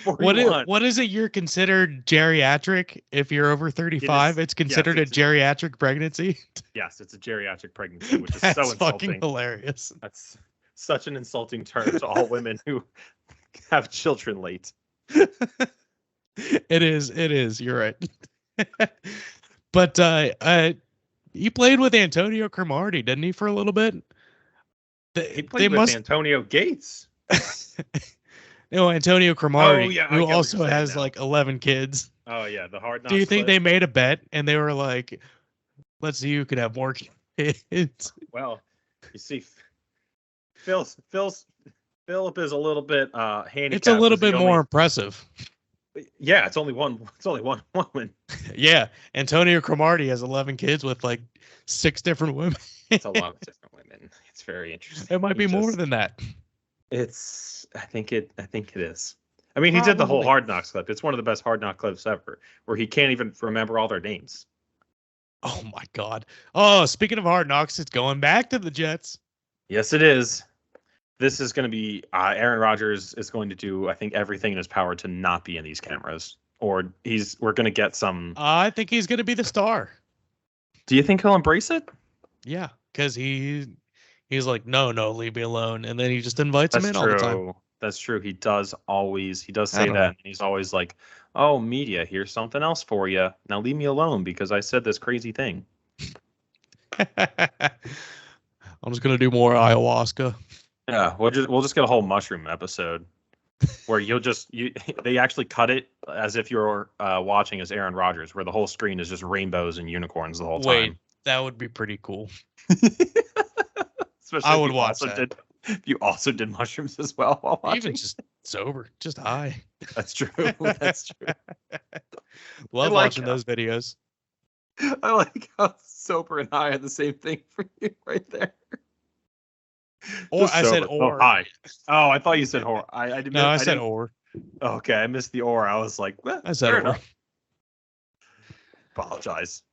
What is it you're considered geriatric if you're over 35? It's considered a geriatric pregnancy. Yes, it's a geriatric pregnancy, which is That's so insulting. Fucking hilarious. That's such an insulting term to all women who have children late. It is. You're right. But he played with Antonio Cromartie, didn't he, for a little bit? He played with Antonio Gates. No, Antonio Cromartie, who also has now. like 11 kids. Oh, yeah, the hard knocks. Do you think they made a bet and they were like, let's see who could have more kids? Well, you see, Phil's Phillip is a little bit handicapped. It's a little bit more impressive. Yeah, it's only one woman. Yeah, Antonio Cromartie has 11 kids with like 6 different women. It's a lot of different women. It's very interesting. It might be more than that. I think it is. I mean, he did the whole Probably. Hard Knocks clip. It's one of the best Hard Knock clips ever, where he can't even remember all their names. Oh my God. Oh, speaking of Hard Knocks, it's going back to the Jets. Yes, it is. This is going to be Aaron Rodgers is going to do, I think, everything in his power to not be in these cameras, or we're going to get some. I think he's going to be the star. Do you think he'll embrace it? Yeah, because he's like, no, leave me alone, and then he just invites him in all the time. That's true. He does say that. And he's always like, "Oh, media, here's something else for you. Now leave me alone because I said this crazy thing." I'm just gonna do more ayahuasca. Yeah, we'll just get a whole mushroom episode where they actually cut it as if you're watching as Aaron Rodgers, where the whole screen is just rainbows and unicorns the whole time. Wait, that would be pretty cool. Especially I would watch that. If you also did mushrooms as well while watching. Even just sober, just high. That's true. That's true. Love watching those videos. I like how sober and high are the same thing for you right there. Or I said or. Oh, high. Oh, I thought you said or. I didn't. No, I said or. Okay, I missed the or. I was like, I said or. Enough. Apologize.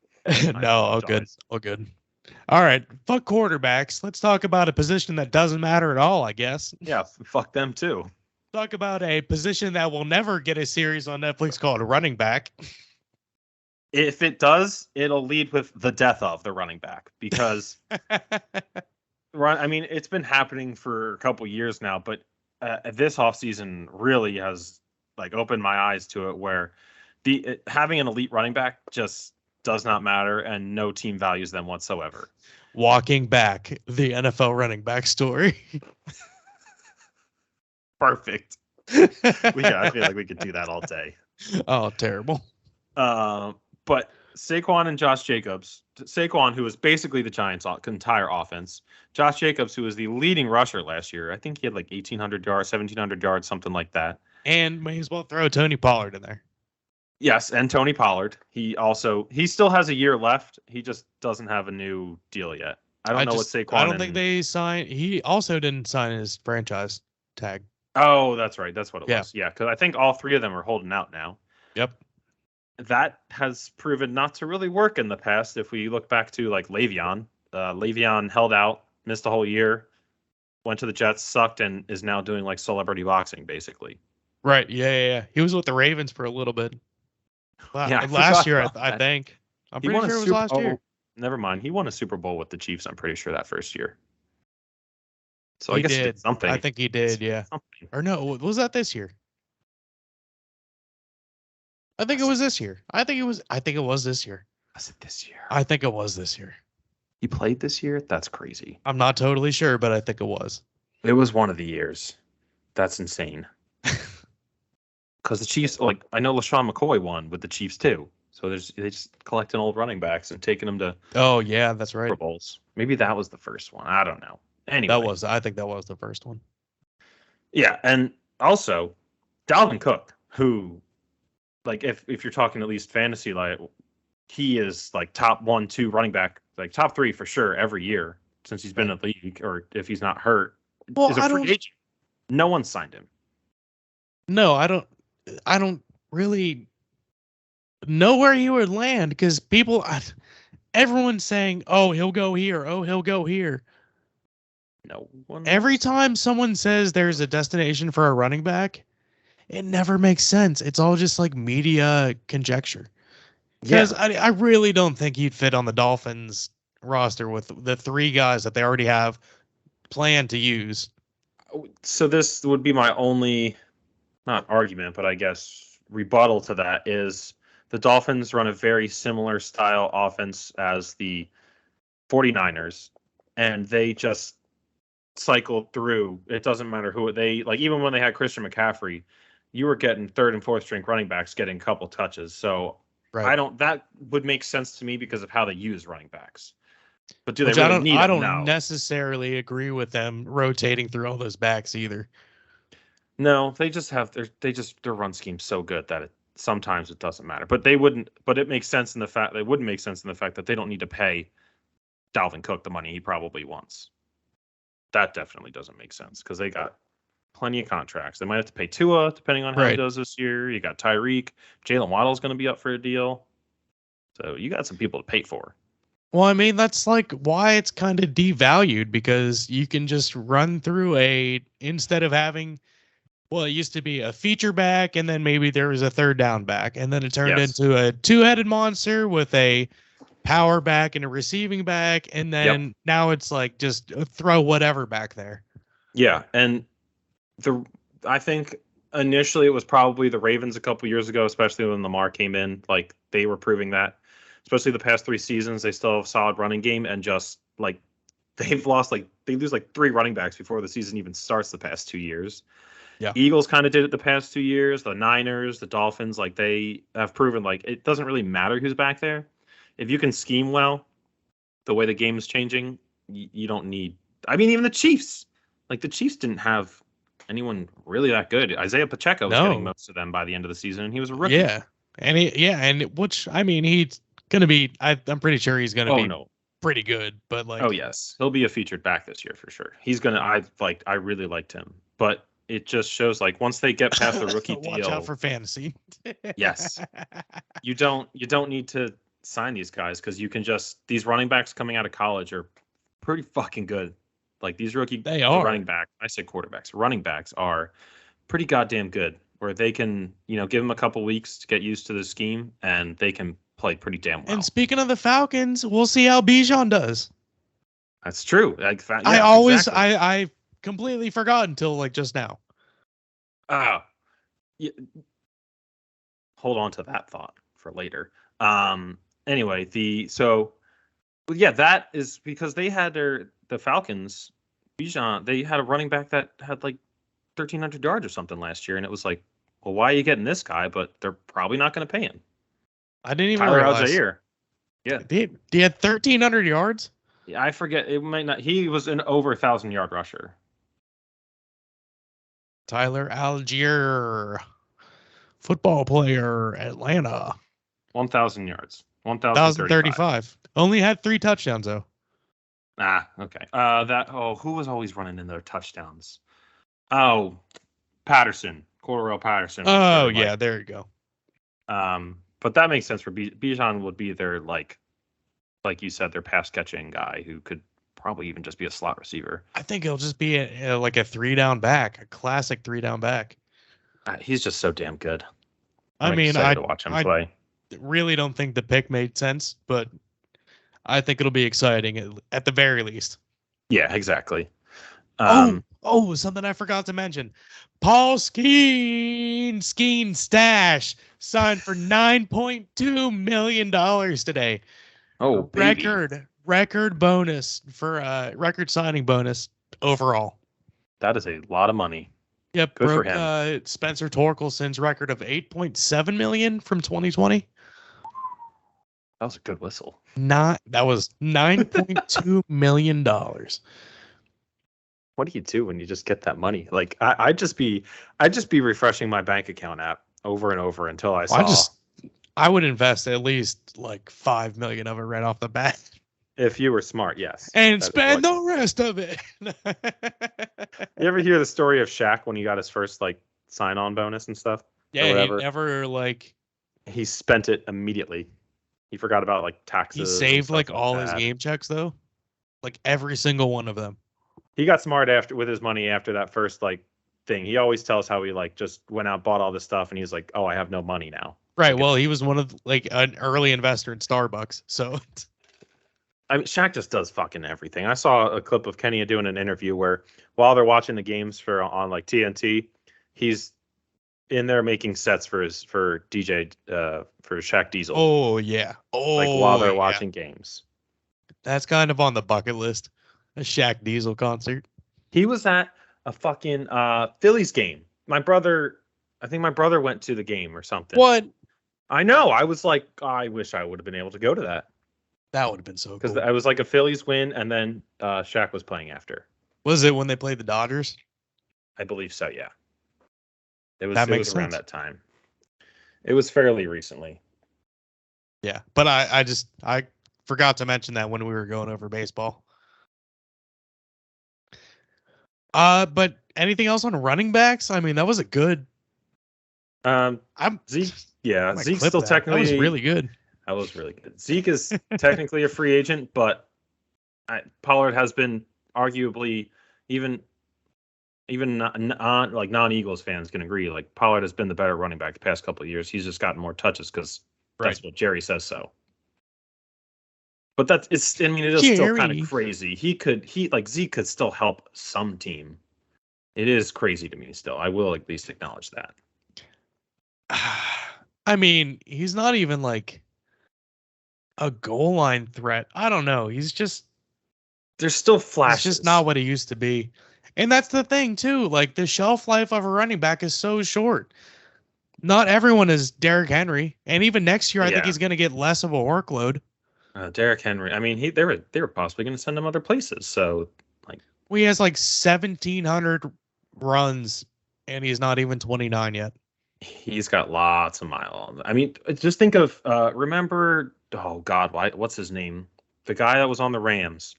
No, all good. All good. All right, fuck quarterbacks. Let's talk about a position that doesn't matter at all, I guess. Yeah, fuck them too. Talk about a position that will never get a series on Netflix called Running Back. If it does, it'll lead with the death of the running back because I mean, it's been happening for a couple years now, but this offseason really has like opened my eyes to it where having an elite running back just does not matter, and no team values them whatsoever. Walking back, the NFL running back story. Perfect. I feel like we could do that all day. Oh, terrible. But Saquon and Josh Jacobs. Saquon, who was basically the Giants' entire offense. Josh Jacobs, who was the leading rusher last year. I think he had like 1,800 yards, 1,700 yards, something like that. And may as well throw Tony Pollard in there. Yes, and Tony Pollard. He still has a year left. He just doesn't have a new deal yet. I don't know what Saquon. I don't think they signed. He also didn't sign his franchise tag. Oh, that's right. That's what it was. Yeah, because I think all three of them are holding out now. Yep. That has proven not to really work in the past. If we look back to like Le'Veon, Le'Veon held out, missed a whole year, went to the Jets, sucked, and is now doing like celebrity boxing basically. Right. Yeah. He was with the Ravens for a little bit. Yeah, last year, I think. I'm pretty sure it was last year. Never mind. He won a Super Bowl with the Chiefs, I'm pretty sure, that first year. So I guess did. He did something. I think he did, yeah. Something. Or no, was that this year? I think it was this year. I think it was this year. Was it this year? I think it was this year. He played this year? That's crazy. I'm not totally sure, but I think it was. It was one of the years. That's insane. Because the Chiefs, like, I know LaShawn McCoy won with the Chiefs too. So they just collecting old running backs and taking them to. Oh yeah, that's right. Super Bowls. Maybe that was the first one. I don't know. Anyway, I think that was the first one. Yeah, and also Dalvin Cook, who, like, if you're talking at least fantasy, like, he is like top 1, 2 running back, like top 3 for sure every year since he's been in the league, or if he's not hurt. Well, is a free agent. No one signed him. No, I don't really know where he would land because everyone's saying, "Oh, he'll go here. Oh, he'll go here." No one. Every time someone says there's a destination for a running back, it never makes sense. It's all just like media conjecture. Because I really don't think he'd fit on the Dolphins roster with the 3 guys that they already have planned to use. So this would be my only, not argument, but I guess rebuttal to that is the Dolphins run a very similar style offense as the 49ers, and they just cycled through. It doesn't matter who they, like, even when they had Christian McCaffrey, you were getting 3rd and 4th string running backs getting a couple touches. So right. That would make sense to me because of how they use running backs. But do they Which really need I him? don't No. necessarily agree with them rotating through all those backs either. No, they just have their run scheme's so good that sometimes it doesn't matter. But they wouldn't. But it makes sense in the fact they wouldn't make sense in the fact that they don't need to pay Dalvin Cook the money he probably wants. That definitely doesn't make sense because they got plenty of contracts. They might have to pay Tua depending on how he does this year. You got Tyreek, Jalen Waddle's going to be up for a deal, so you got some people to pay for. Well, I mean, that's like why it's kind of devalued, because you can just run through instead of having, well, it used to be a feature back and then maybe there was a third down back, and then it turned into a two-headed monster with a power back and a receiving back, and then now it's like just throw whatever back there. Yeah, and I think initially it was probably the Ravens a couple years ago, especially when Lamar came in. Like they were proving that, especially the past 3 seasons, they still have a solid running game, and just like they've lost they lose 3 running backs before the season even starts the past 2 years. Yeah, Eagles kind of did it the past 2 years. The Niners, the Dolphins, they have proven it doesn't really matter who's back there. If you can scheme well, the way the game is changing, you don't need. I mean, even the Chiefs, the Chiefs didn't have anyone really that good. Isaiah Pacheco was getting most of them by the end of the season, and he was a rookie. Yeah, and which I mean, he's gonna be. I'm pretty sure he's gonna be pretty good. But oh yes, he'll be a featured back this year for sure. He's gonna. I really liked him, but it just shows once they get past the rookie deal. Watch out for fantasy. Yes, you don't need to sign these guys because you can these running backs coming out of college are pretty fucking good. These running backs, I say quarterbacks, running backs are pretty goddamn good, where they can, give them a couple weeks to get used to the scheme and they can play pretty damn well. And speaking of the Falcons, we'll see how Bijan does. That's true. I completely forgot until just now. Yeah. Hold on to that thought for later. Anyway, that is because they had the Falcons, Bijan, they had a running back that had 1,300 yards or something last year, and it was well, why are you getting this guy? But they're probably not going to pay him. I didn't even realize. Algier. Yeah. He had 1,300 yards? Yeah, I forget. It might not. He was an over 1,000-yard rusher. Tyler Algier, football player, Atlanta. 1,000 yards. 1,035. Only had 3 touchdowns though. Okay. Who was always running in their touchdowns? Oh, Patterson, Cordarrelle Patterson. Oh yeah, there you go. But that makes sense for Bijan would be their like you said, their pass catching guy who could probably even just be a slot receiver. I think he'll just be a 3-down back, a classic 3-down back. He's just so damn good. I mean, to watch him play. Really don't think the pick made sense, but I think it'll be exciting at the very least. Yeah, exactly. Something I forgot to mention. Paul Skeen Stash signed for $9.2 million today. Oh, baby. Record bonus for record signing bonus overall. That is a lot of money. Yep, good for him. Spencer Torkelson's record of $8.7 million from 2020. That was a good whistle. That was $9.2 million. What do you do when you just get that money? I'd just be refreshing my bank account app over and over until I saw. I would invest at least $5 million of it right off the bat. If you were smart, yes. And spend the rest of it. You ever hear the story of Shaq when he got his first sign-on bonus and stuff? Yeah, he never he spent it immediately. He forgot about taxes. He saved all his game checks though. Every single one of them. He got smart with his money after that first thing. He always tells how he just went out, bought all this stuff, and he's like, "Oh, I have no money now." Right. Well, he was one of an early investor in Starbucks. So I mean, Shaq just does fucking everything. I saw a clip of Kenny doing an interview where while they're watching the games on TNT, he's in there making sets for DJ for Shaq Diesel. Oh yeah. Oh, while they're watching games. That's kind of on the bucket list. A Shaq Diesel concert. He was at a fucking Phillies game. I think my brother went to the game or something. What? I know. I was I wish I would have been able to go to that. That would have been so because cool. I was like a Phillies win, and then Shaq was playing after. Was it when they played the Dodgers? I believe so. Yeah, it was. That It makes was around sense. that time. It was fairly recently. Yeah, but I forgot to mention that when we were going over baseball. But anything else on running backs? I mean, that was a good. I'm Zeke. Yeah, I might Zeke's clip still that. technically. That was really good. That was really good. Zeke is technically a free agent, but Pollard has been arguably even non-Eagles fans can agree. Like Pollard has been the better running back the past couple of years. He's just gotten more touches because that's what Jerry says so. But it is still kind of crazy. Zeke could still help some team. It is crazy to me still. I will at least acknowledge that. I mean, he's not even like a goal line threat. I don't know. He's just there's still flashes. It's just not what he used to be. And that's the thing too. Like the shelf life of a running back is so short. Not everyone is Derrick Henry, and even next year, I think he's going to get less of a workload. Derrick Henry. I mean, they were possibly going to send him other places. So he has like 1,700 runs, and he's not even 29 yet. He's got lots of miles. I mean, just think of remember. Oh God, what's his name? The guy that was on the Rams.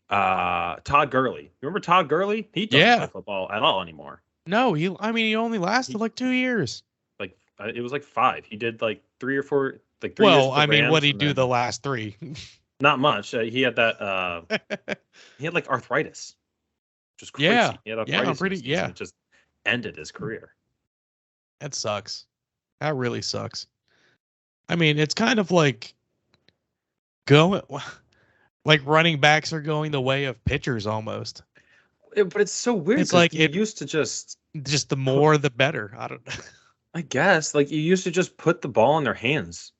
Todd Gurley. Remember Todd Gurley? He doesn't play football at all anymore. No, he only lasted like 2 years. Like it was like 5. He did like 3 or 4. Like 3 well, years I mean, what did he do the last 3? Not much. He had that. He had like arthritis, which is crazy. Yeah, he had arthritis it just ended his career. That sucks. That really sucks. I mean, it's kind of like running backs are going the way of pitchers almost. But it's so weird. It's like it used to just the more the better. I don't know. I guess like you used to just put the ball in their hands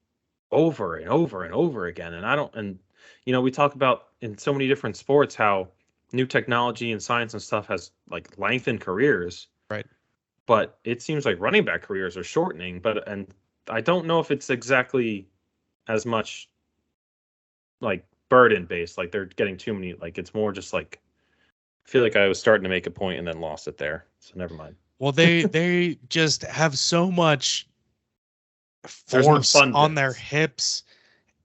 over and over and over again. And we talk about in so many different sports how new technology and science and stuff has like lengthened careers. Right. But it seems like running back careers are shortening. And I don't know if it's exactly as much like burden based. Like they're getting too many. Like it's more just like I feel like I was starting to make a point and then lost it there. So never mind. Well, they just have so much force on their hips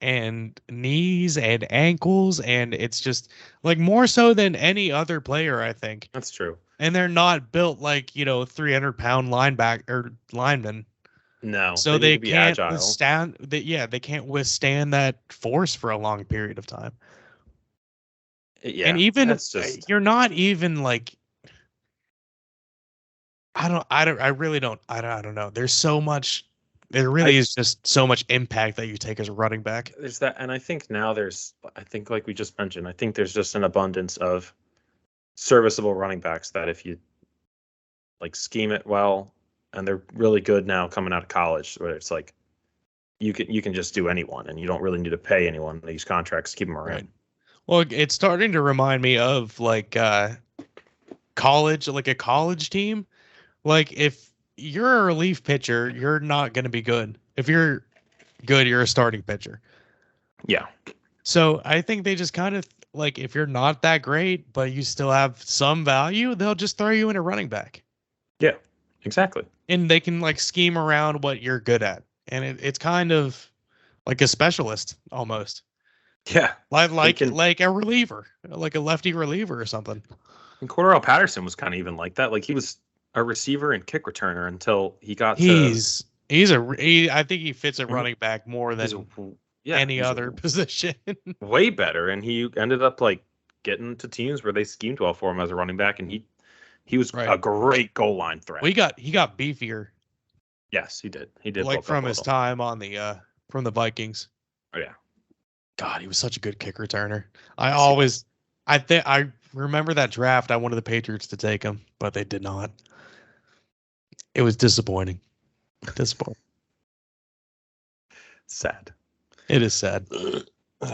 and knees and ankles, and it's just like more so than any other player, I think. That's true. And they're not built like 300-pound linemen. No, so they can't withstand. They can't withstand that force for a long period of time. Yeah, and even you're not even like. I don't know. There's so much. There really is just so much impact that you take as a running back. There's that, and I think now like we just mentioned, I think there's just an abundance of serviceable running backs that if you like scheme it well, and they're really good now coming out of college, where it's like you can just do anyone, and you don't really need to pay anyone these contracts to keep them around. Right. Well, it's starting to remind me of like college, like a college team. Like if you're a relief pitcher, you're not going to be good. If you're good, you're a starting pitcher. Yeah. So I think they just kind of like if you're not that great, but you still have some value, they'll just throw you in a running back. Yeah, exactly. And they can like scheme around what you're good at. And it's kind of like a specialist almost. Yeah. Like a reliever, like a lefty reliever or something. And Cordell Patterson was kind of even like that. Like he was a receiver and kick returner until he got I think he fits a running back more than any other position. Way better. And he ended up like getting to teams where they schemed well for him as a running back, and he was a great goal line threat. Well, he got beefier. Yes, he did. He did like from his time on the from the Vikings. Oh yeah. God, he was such a good kick returner. I remember that draft. I wanted the Patriots to take him, but they did not. It was disappointing. Sad. It is sad.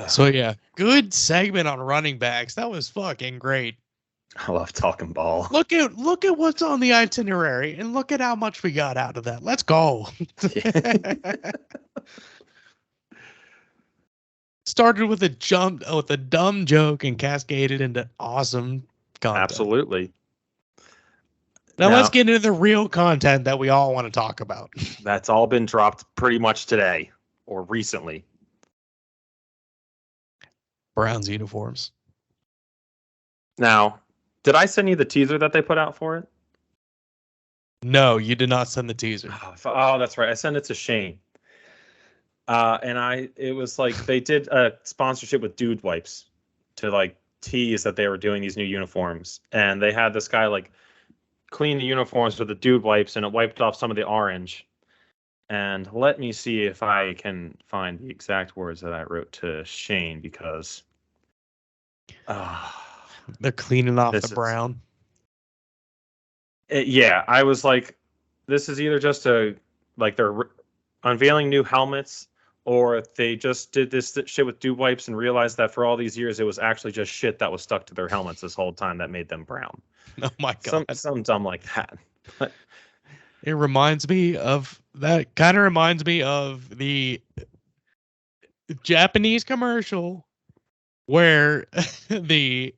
So yeah, good segment on running backs. That was fucking great. I love talking ball. Look at what's on the itinerary and look at how much we got out of that. Let's go. Started with a dumb joke and cascaded into awesome content. Absolutely. Now let's get into the real content that we all want to talk about. That's all been dropped pretty much today or recently. Browns uniforms. Now, did I send you the teaser that they put out for it? No, you did not send the teaser. Oh, that's right. I sent it to Shane. And it was like they did a sponsorship with Dude Wipes to like tease that they were doing these new uniforms. And they had this guy like clean the uniforms with the Dude Wipes, and it wiped off some of the orange. And let me see if I can find the exact words that I wrote to Shane, because they're cleaning off the brown. Yeah, I was like, this is either just they're unveiling new helmets, or they just did this shit with Dude Wipes and realized that for all these years it was actually just shit that was stuck to their helmets this whole time that made them brown. Oh my god. Some dumb like that. It reminds me of that. Kind of reminds me of the Japanese commercial where this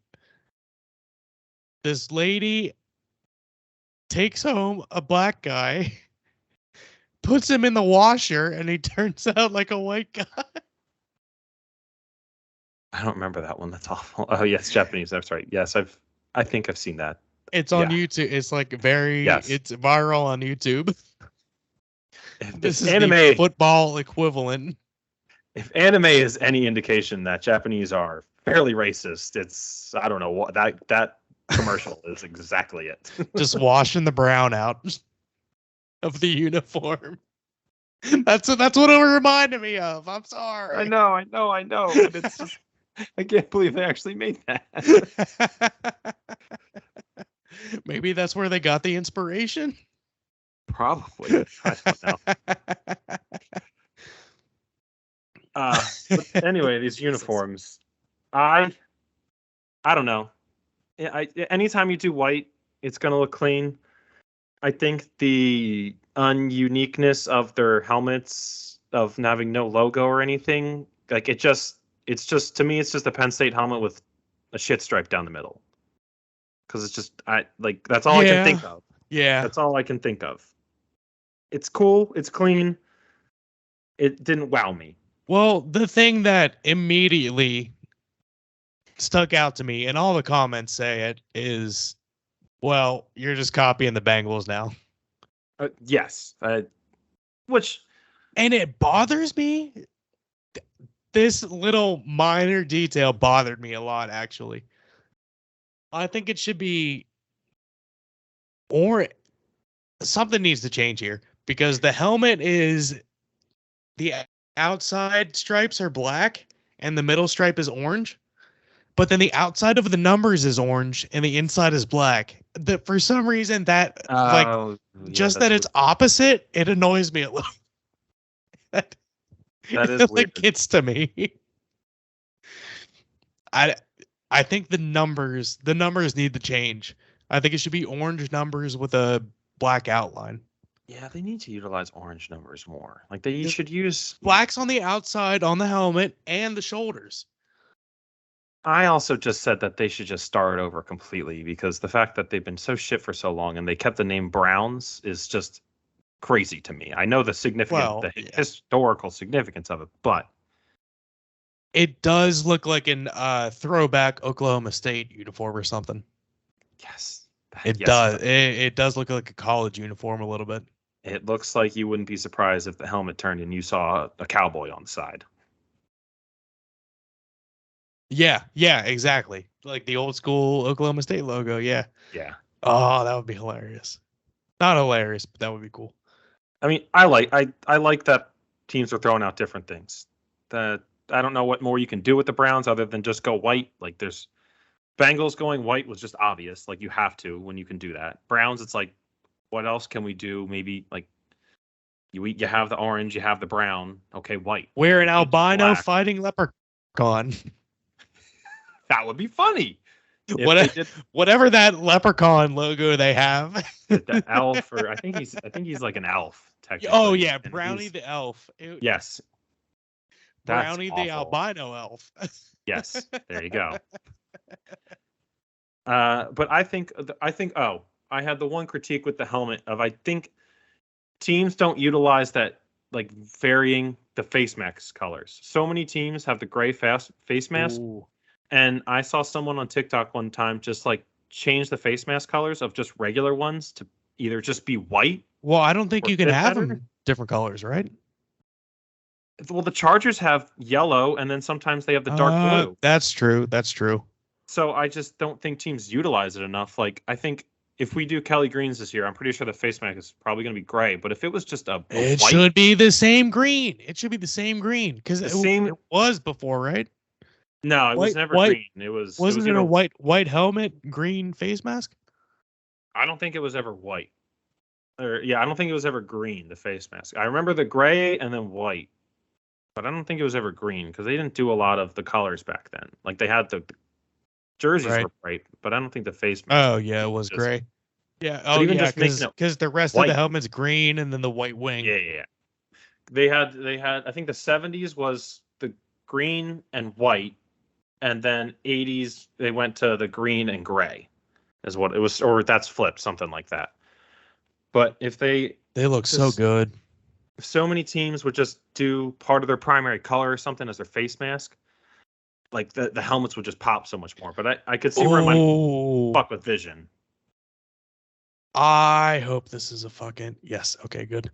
lady takes home a black guy, puts him in the washer, and he turns out like a white guy. I don't remember that one. That's awful. Oh yes, Japanese. That's right. Yes, I think I've seen that. It's on YouTube. It's like it's viral on YouTube. This is anime, the football equivalent. If anime is any indication that Japanese are fairly racist, it's, I don't know what that commercial is exactly it. Just washing the brown out of the uniform. That's what it reminded me of. I'm sorry. I know. But it's just, I can't believe they actually made that. Maybe that's where they got the inspiration. Probably. I don't know. But anyway, these uniforms, I don't know. Anytime you do white, it's gonna look clean. I think the ununiqueness of their helmets, of having no logo or anything, like it's just to me, it's just a Penn State helmet with a shit stripe down the middle. Because it's just that's all I can think of. Yeah, that's all I can think of. It's cool. It's clean. It didn't wow me. Well, the thing that immediately stuck out to me, and all the comments say it, is, well, you're just copying the Bengals now. Yes. And it bothers me. This little minor detail bothered me a lot, actually. I think it should be, or something needs to change here, because the helmet is, the outside stripes are black and the middle stripe is orange, but then the outside of the numbers is orange and the inside is black. For some reason that it's opposite, it annoys me a little. that is weird. It gets to me. I think the numbers need to change. I think it should be orange numbers with a black outline. Yeah, they need to utilize orange numbers more. Like they should use blacks on the outside, on the helmet, and the shoulders. I also just said that they should just start over completely, because the fact that they've been so shit for so long and they kept the name Browns is just crazy to me. I know the historical significance of it, but it does look like an throwback Oklahoma State uniform or something. Yes. It does. It does look like a college uniform a little bit. It looks like you wouldn't be surprised if the helmet turned and you saw a cowboy on the side. Yeah, exactly. Like the old school Oklahoma State logo, yeah. Yeah. Oh, that would be hilarious. Not hilarious, but that would be cool. I mean, I like that teams are throwing out different things. That I don't know what more you can do with the Browns other than just go white. Like there's Bengals going white was just obvious. Like you have to when you can do that. Browns, it's like, what else can we do? Maybe like you have the orange, you have the brown. Okay, white. We're an albino fighting leprechaun. That would be funny. Whatever that leprechaun logo they have. The elf, or I think he's like an elf. Technically. Oh yeah, Brownie the elf. Yes. That's Brownie the awful. albino elf. Yes, there you go. But I think. Oh, I had the one critique with the helmet of I think teams don't utilize that like varying the face mask colors. So many teams have the gray face mask, Ooh. and I saw someone on TikTok one time just like change the face mask colors of just regular ones to either just be white. Well, I don't think Or you can fit have better? them different colors, right? Well, the Chargers have yellow, and then sometimes they have the dark blue. That's true. That's true. So I just don't think teams utilize it enough. Like I think if we do Kelly Greens this year, I'm pretty sure the face mask is probably going to be gray. But if it was just a It white, should be the same green. It should be the same green because The it, same- it was before, right? no, it was White- never white- green. It was Wasn't it either, a white helmet, green face mask? I don't think it was ever white. Or yeah, I don't think it was ever green. The face mask. I remember the gray and then white, but I don't think it was ever green because they didn't do a lot of the colors back then. Like they had the jerseys Right. were bright, but I don't think the face mask. Oh yeah, it was just- gray. Yeah. Oh even yeah, just making it because the rest of white. the helmet's green and then the white wing. Yeah. They had. I think the 70s was the green and white, and then 80s they went to the green and gray, is what it was, or that's flipped, something like that. But if They look so Just- good. if so many teams would just do part of their primary color or something as their face mask, like the helmets would just pop so much more. But I could see where it might Oh, fuck with vision. I hope this is a fucking yes. Okay, good.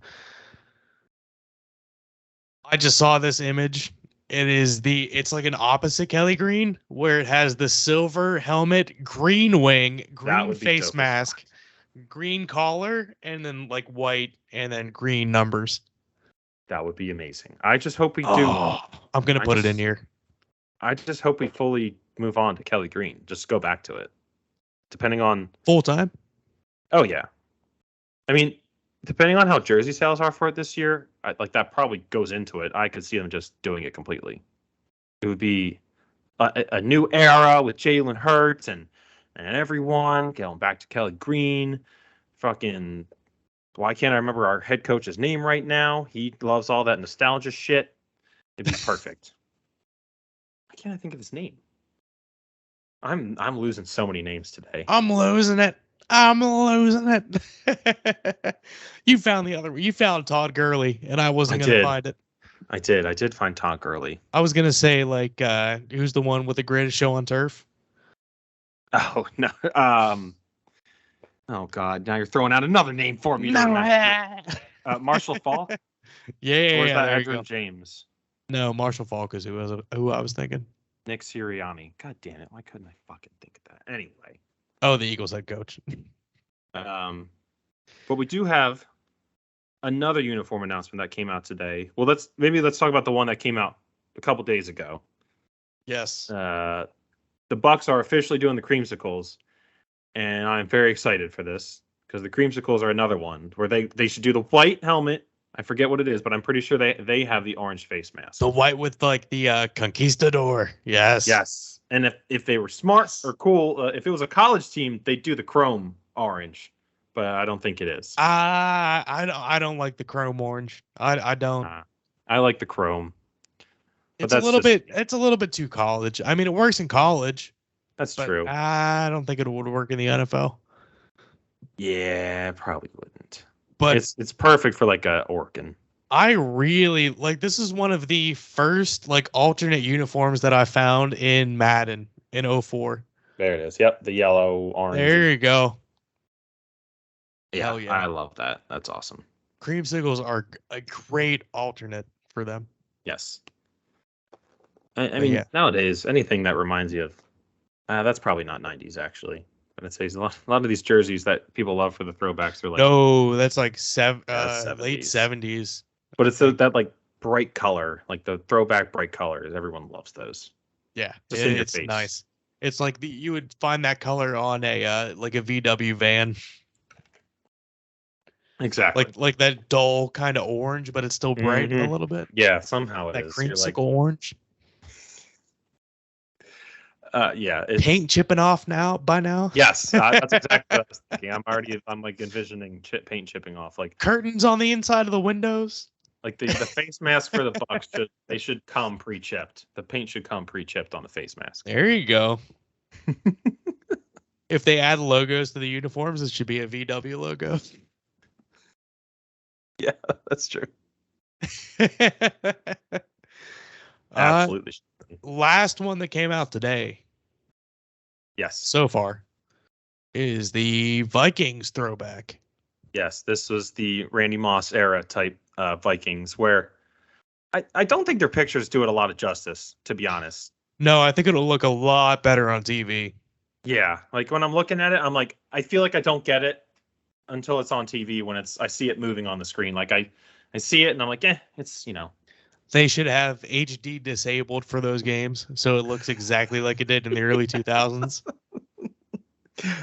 I just saw this image. It's like an opposite Kelly Green where it has the silver helmet, green wing, green would be face dope as mask, green collar, and then like white and then green numbers. That would be amazing. I just hope we do. Oh, I'm gonna I put it in just- here. I just hope we fully move on to Kelly Green. Just go back to it. Depending on. Full time. Oh yeah. I mean, depending on how jersey sales are for it this year, like that probably goes into it. I could see them just doing it completely. It would be a new era with Jalen Hurts and everyone going back to Kelly Green. Fucking, why can't I remember our head coach's name right now? He loves all that nostalgia shit. It'd be perfect. Why can't I think of his name? I'm losing so many names today. I'm losing it. I'm losing it. You found the other. You found Todd Gurley, and I wasn't I gonna did. find it. I did find Todd Gurley. I was gonna say like, who's the one with the greatest show on turf? Oh no. Oh God! Now you're throwing out another name for me. Marshall Falk. Yeah, Or is that there you go. Edgerrin James? No, Marshall Falk is who I was thinking. Nick Sirianni. God damn it! Why couldn't I fucking think of that? Anyway. Oh, the Eagles head coach. But we do have another uniform announcement that came out today. Well, let's talk about the one that came out a couple days ago. Yes. The Bucks are officially doing the creamsicles, and I'm very excited for this because the creamsicles are another one where they should do the white helmet. I forget what it is, but I'm pretty sure they have the orange face mask. The white with like the conquistador. Yes. Yes. And if they were smart or cool, if it was a college team, they'd do the chrome orange, but I don't think it is. I don't like the chrome orange. I don't. I like the chrome. But It's a that's little just- bit. It's a little bit too college. I mean, it works in college. That's But true. I don't think it would work in the NFL. Yeah, probably wouldn't. But It's perfect for like a Oregon. I really like this is one of the first like alternate uniforms that I found in Madden in 04. There it is. Yep, the yellow, orange. There you go. Yeah, Hell yeah. I love that. That's awesome. Creamsicles are a great alternate for them. Yes. I mean, yeah. nowadays, anything that reminds you of that's probably not 90s actually. But it says a lot of these jerseys that people love for the throwbacks are like, No, that's like Yeah, late 70s. 70s. but it's that like bright color, like the throwback bright colors. Everyone loves those. Yeah, Just in your it's face. nice. It's like you would find that color on a like a VW van, Exactly. like that dull kind of orange, but it's still bright a Mhm. little bit. Yeah, somehow it That is. You're creamsicle orange. yeah. It's, Paint chipping off now by now. Yes, that's exactly what I was thinking. I'm like envisioning paint chipping off. Like, Curtains on the inside of the windows. Like the face mask for the Bucks should come pre-chipped. The paint should come pre-chipped on the face mask. There you go. If they add logos to the uniforms, it should be a VW logo. Yeah, that's true. Absolutely. Last one that came out today. Yes. So far is the Vikings throwback. Yes, this was the Randy Moss era type Vikings where I don't think their pictures do it a lot of justice, to be honest. No, I think it'll look a lot better on TV. Yeah, like when I'm looking at it, I'm like, I feel like I don't get it until it's on TV when I see it moving on the screen. Like I see it and I'm like, it's, They should have HD disabled for those games so it looks exactly like it did in the early 2000s.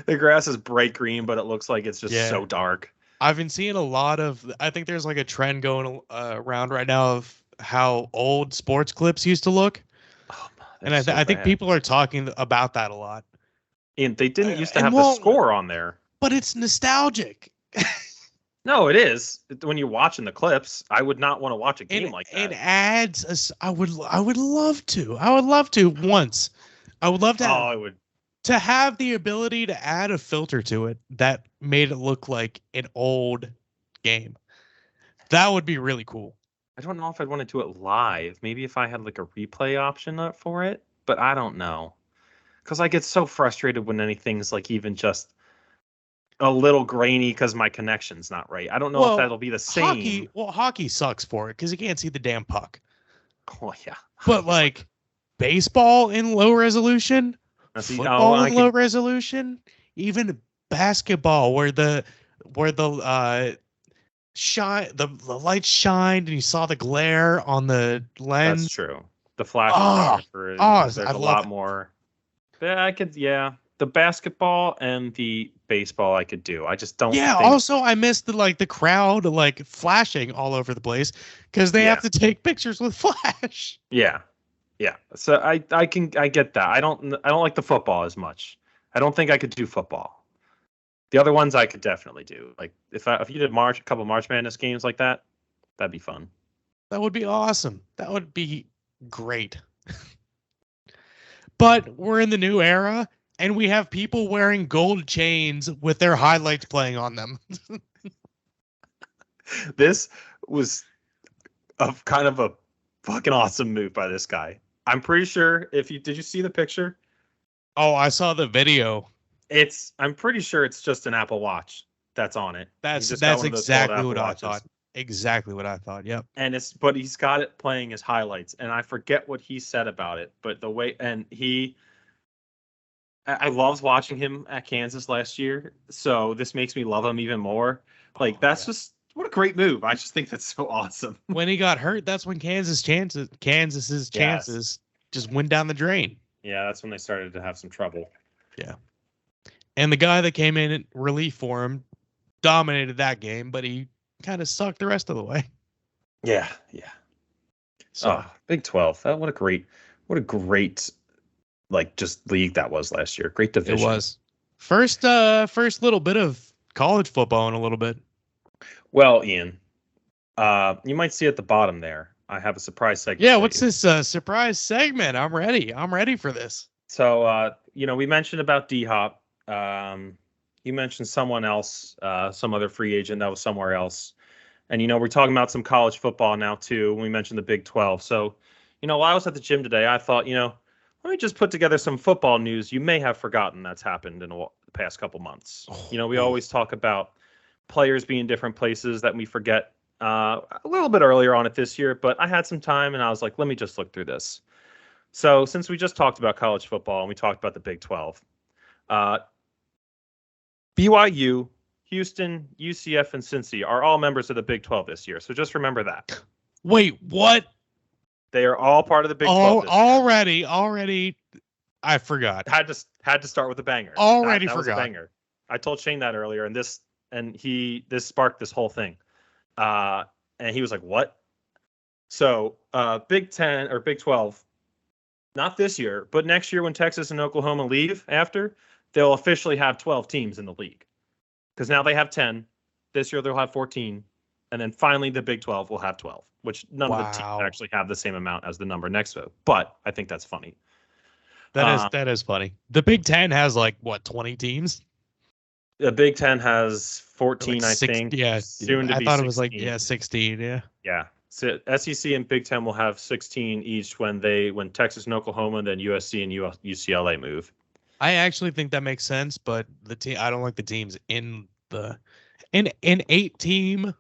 The grass is bright green, but it looks like it's just so dark. I've been seeing a lot of, I think there's like a trend going around right now of how old sports clips used to look. Oh, and I think people are talking about that a lot. And they didn't used to have the score on there. But it's nostalgic. No, it is. When you're watching the clips, I would not want to watch a game like that. It adds I would love to. I would love to once. I would love to I would. To have the ability to add a filter to it that made it look like an old game. That would be really cool. I don't know if I'd want to do it live. Maybe if I had like a replay option up for it, but I don't know. Because I get so frustrated when anything's like even just a little grainy because my connection's not right. I don't know if that'll be the same. Hockey sucks for it because you can't see the damn puck. Oh, yeah. But like baseball in low resolution, football in low resolution, even basketball where the lights shined and you saw the glare on the lens. That's true. The flash there's a lot more. Yeah, the basketball and the baseball I could do. I just don't. Yeah. Also, I missed the crowd like flashing all over the place because they have to take pictures with flash. Yeah. So I get that. I don't like the football as much. I don't think I could do football. The other ones I could definitely do. Like if you did a couple March Madness games like that, that'd be fun. That would be awesome. That would be great. But we're in the new era, and we have people wearing gold chains with their highlights playing on them. This was kind of a fucking awesome move by this guy. I'm pretty sure did you see the picture? Oh, I saw the video. I'm pretty sure it's just an Apple Watch that's on it. That's exactly what I thought. Exactly what I thought. Yep. But he's got it playing his highlights, and I forget what he said about it. But the way I loved watching him at Kansas last year, so this makes me love him even more. Like just what a great move! I just think that's so awesome. When he got hurt, that's when Kansas's chances just went down the drain. Yeah, that's when they started to have some trouble. Yeah. And the guy that came in relief for him dominated that game, but he kind of sucked the rest of the way. Yeah. So Big 12. What a great like just league that was last year. Great division. It was. First little bit of college football in a little bit. Well, Ian, you might see at the bottom there. I have a surprise segment. Yeah, what's this surprise segment? I'm ready. I'm ready for this. So, we mentioned about D-Hop. You mentioned someone else, some other free agent that was somewhere else. And, we're talking about some college football now, too. We mentioned the Big 12. So, while I was at the gym today, I thought, let me just put together some football news you may have forgotten that's happened in the past couple months. We always talk about players being different places that we forget a little bit earlier on it this year. But I had some time, and I was like, let me just look through this. So since we just talked about college football and we talked about the Big 12, BYU, Houston, UCF, and Cincy are all members of the Big 12 this year. So just remember that. Wait, what? They are all part of the Big 12 this already, I forgot. Had to start with a banger. Already that forgot. Was a banger. I told Shane that earlier, and this sparked this whole thing. And he was like, what? So Big 10 or Big 12, not this year, but next year when Texas and Oklahoma leave after, they'll officially have 12 teams in the league. Because now they have 10. This year they'll have 14. And then finally, the Big 12 will have 12, which none of the teams Wow. actually have the same amount as the number next to it. But I think that's funny. That is funny. The Big Ten has like what, 20 teams? The Big 10 has Or 14, like I six. think. Yeah, Soon to I be thought 16. it was like 16. Yeah. Yeah. So SEC and Big 10 will have 16 each when Texas and Oklahoma, and then USC and UCLA move. I actually think that makes sense, but I don't like the teams in an 8-team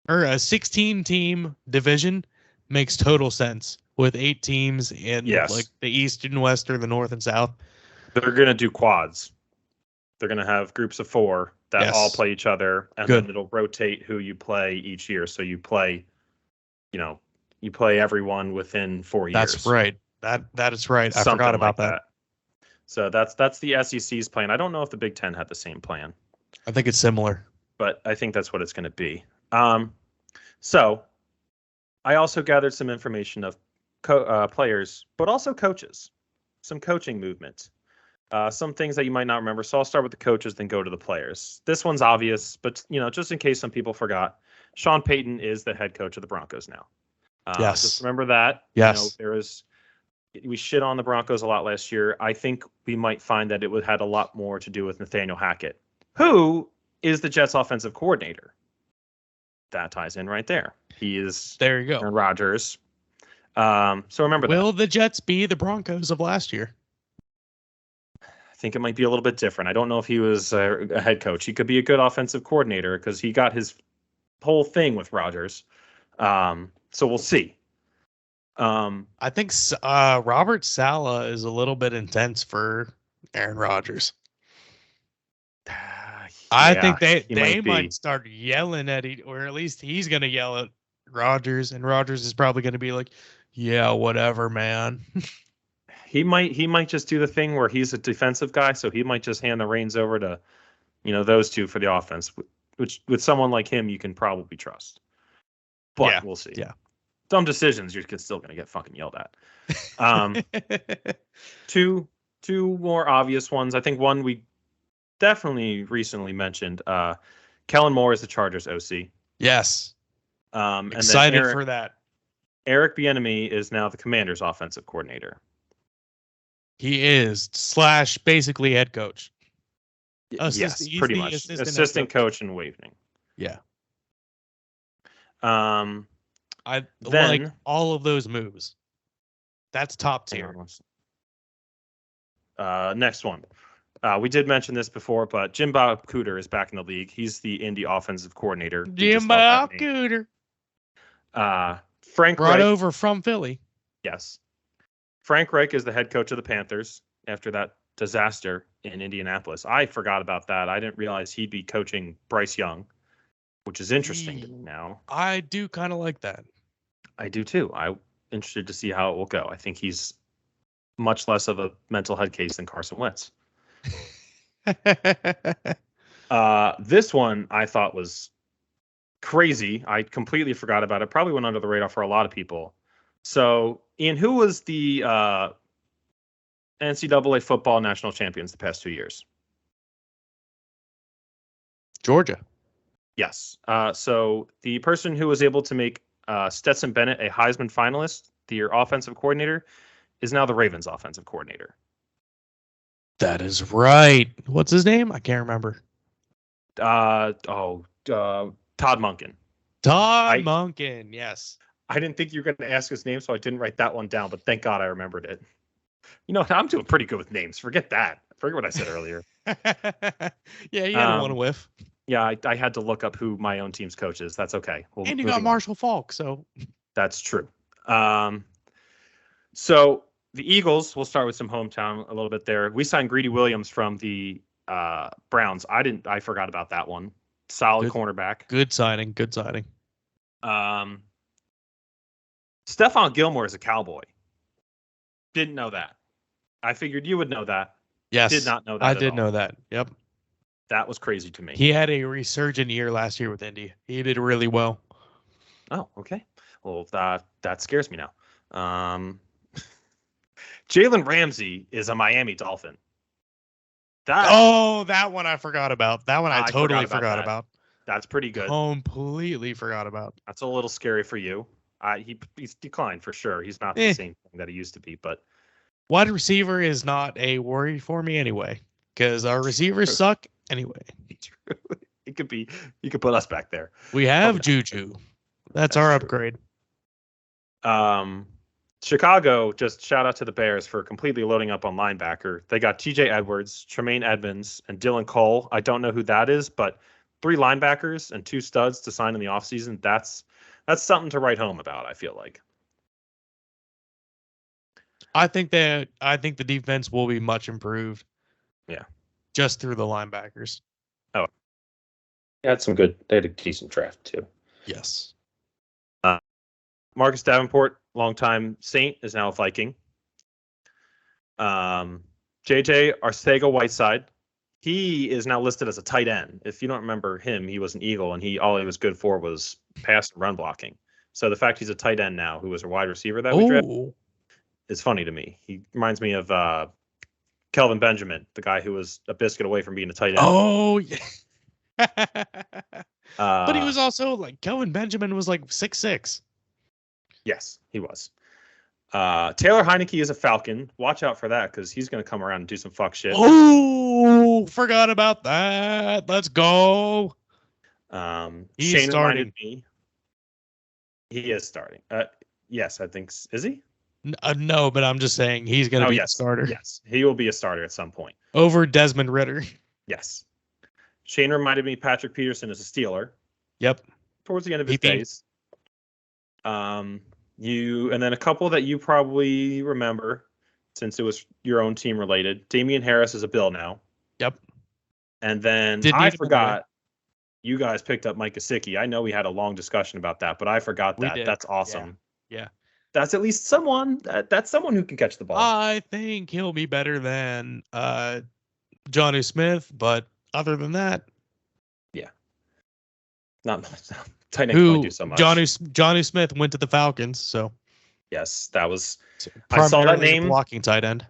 or a 16-team division makes total sense with 8 teams in Yes. like the East and West or the North and South. They're going to do quads. They're going to have groups of 4 that all play each other, and then it'll rotate who you play each year. So you play, you play everyone within 4 years. That's right. That is right. I Something forgot about like that. So that's the SEC's plan. I don't know if the Big Ten had the same plan. I think it's similar. But I think that's what it's going to be. So I also gathered some information of players, but also coaches, some coaching movement, some things that you might not remember. So I'll start with the coaches, then go to the players. This one's obvious, but just in case some people forgot, Sean Payton is the head coach of the Broncos now. Yes. Just remember that. Yes. We shit on the Broncos a lot last year. I think we might find that it had a lot more to do with Nathaniel Hackett, who is the Jets offensive coordinator. That ties in right there. He is there. You go. Aaron Rodgers. So remember that. Will the Jets be the Broncos of last year? I think it might be a little bit different. I don't know if he was a head coach. He could be a good offensive coordinator because he got his whole thing with Rodgers. So we'll see. I think Robert Saleh is a little bit intense for Aaron Rodgers. I think they might start yelling at or at least he's going to yell at Rodgers, and Rodgers is probably going to be like, "Yeah, whatever, man." He might just do the thing where he's a defensive guy, so he might just hand the reins over to, those two for the offense. Which with someone like him, you can probably trust. But we'll see. Yeah. Dumb decisions, you're still going to get fucking yelled at. Two more obvious ones. I think one we definitely recently mentioned. Kellen Moore is the Chargers OC. Yes. Excited for that. Eric Bieniemy is now the Commanders' offensive coordinator. He is / basically head coach. Yes, pretty much. Assistant coach in waiting. Yeah. I like all of those moves. That's top tier. Next one. We did mention this before, but Jim Bob Cooter is back in the league. He's the Indy offensive coordinator. Jim Bob Cooter. Frank brought Reich, over from Philly. Yes. Frank Reich is the head coach of the Panthers after that disaster in Indianapolis. I forgot about that. I didn't realize he'd be coaching Bryce Young, which is interesting to me now. I do kind of like that. I do too. I'm interested to see how it will go. I think he's much less of a mental head case than Carson Wentz. This one I thought was crazy. I completely forgot about it. Probably went under the radar for a lot of people. So, Ian, who was the NCAA football national champions the past 2 years? Georgia. Yes. So the person who was able to make Stetson Bennett a Heisman finalist, your offensive coordinator, is now the Ravens offensive coordinator. That is right. What's his name? I can't remember. Todd Monken. Todd Monken, yes. I didn't think you were going to ask his name, so I didn't write that one down, but thank God I remembered it. You know, I'm doing pretty good with names. Forget that. Forget what I said earlier. Yeah, you had one whiff. Yeah, I had to look up who my own team's coach is. That's okay. And you got Marshall Faulk, so. That's true. So the Eagles, we'll start with some hometown a little bit there. We signed Greedy Williams from the Browns. I forgot about that one. Solid cornerback. Good signing. Stephon Gilmore is a Cowboy. Didn't know that. I figured you would know that. Yes. Did not know that. I did know that. Yep. That was crazy to me. He had a resurgent year last year with Indy. He did really well. Oh, okay. Well, that scares me now. Jalen Ramsey is a Miami Dolphin. That one I forgot about. That one I totally forgot about. That's pretty good. Completely forgot about. That's a little scary for you. He's declined for sure. He's not the Eh. same thing that he used to be, but Wide receiver is not a worry for me anyway, because our receivers suck anyway. it could be. You could put us back there. We have Juju. That's our true. upgrade. Chicago, just shout out to the Bears for completely loading up on linebacker. They got TJ Edwards, Tremaine Edmonds, and Dylan Cole. I don't know who that is, but 3 linebackers and 2 studs to sign in the offseason. That's something to write home about, I feel like. I think the defense will be much improved. Yeah. Just through the linebackers. Oh. They had a decent draft too. Yes. Marcus Davenport, longtime Saint, is now a Viking. JJ Arcega-Whiteside, he is now listed as a tight end. If you don't remember him, he was an Eagle, and all he was good for was pass and run blocking. So the fact he's a tight end now, who was a wide receiver that we drafted, is funny to me. He reminds me of Kelvin Benjamin, the guy who was a biscuit away from being a tight end. Oh, yeah. But he was also like Kelvin Benjamin was like 6'6". Yes, he was. Taylor Heineke is a Falcon. Watch out for that because he's going to come around and do some fuck shit. Oh, forgot about that. Let's go. He's Shane starting. Me. He is starting. Yes, I think. Is he? No, but I'm just saying he's going to be a starter. Yes, he will be a starter at some point. Over Desmond Ridder. Yes. Shane reminded me Patrick Peterson is a Steeler. Yep. Towards the end of his days. And then a couple that you probably remember since it was your own team related. Damian Harris is a Bill now. Yep. And then I forgot you guys picked up Mike Gesicki. I know we had a long discussion about that, but I forgot that. That's awesome. Yeah. That's at least someone that's someone who can catch the ball. I think he'll be better than Johnny Smith, but other than that, yeah. Not much. Tight end who can do so much. Johnny Smith went to the Falcons, so yes, that was. I saw that name. Blocking tight end.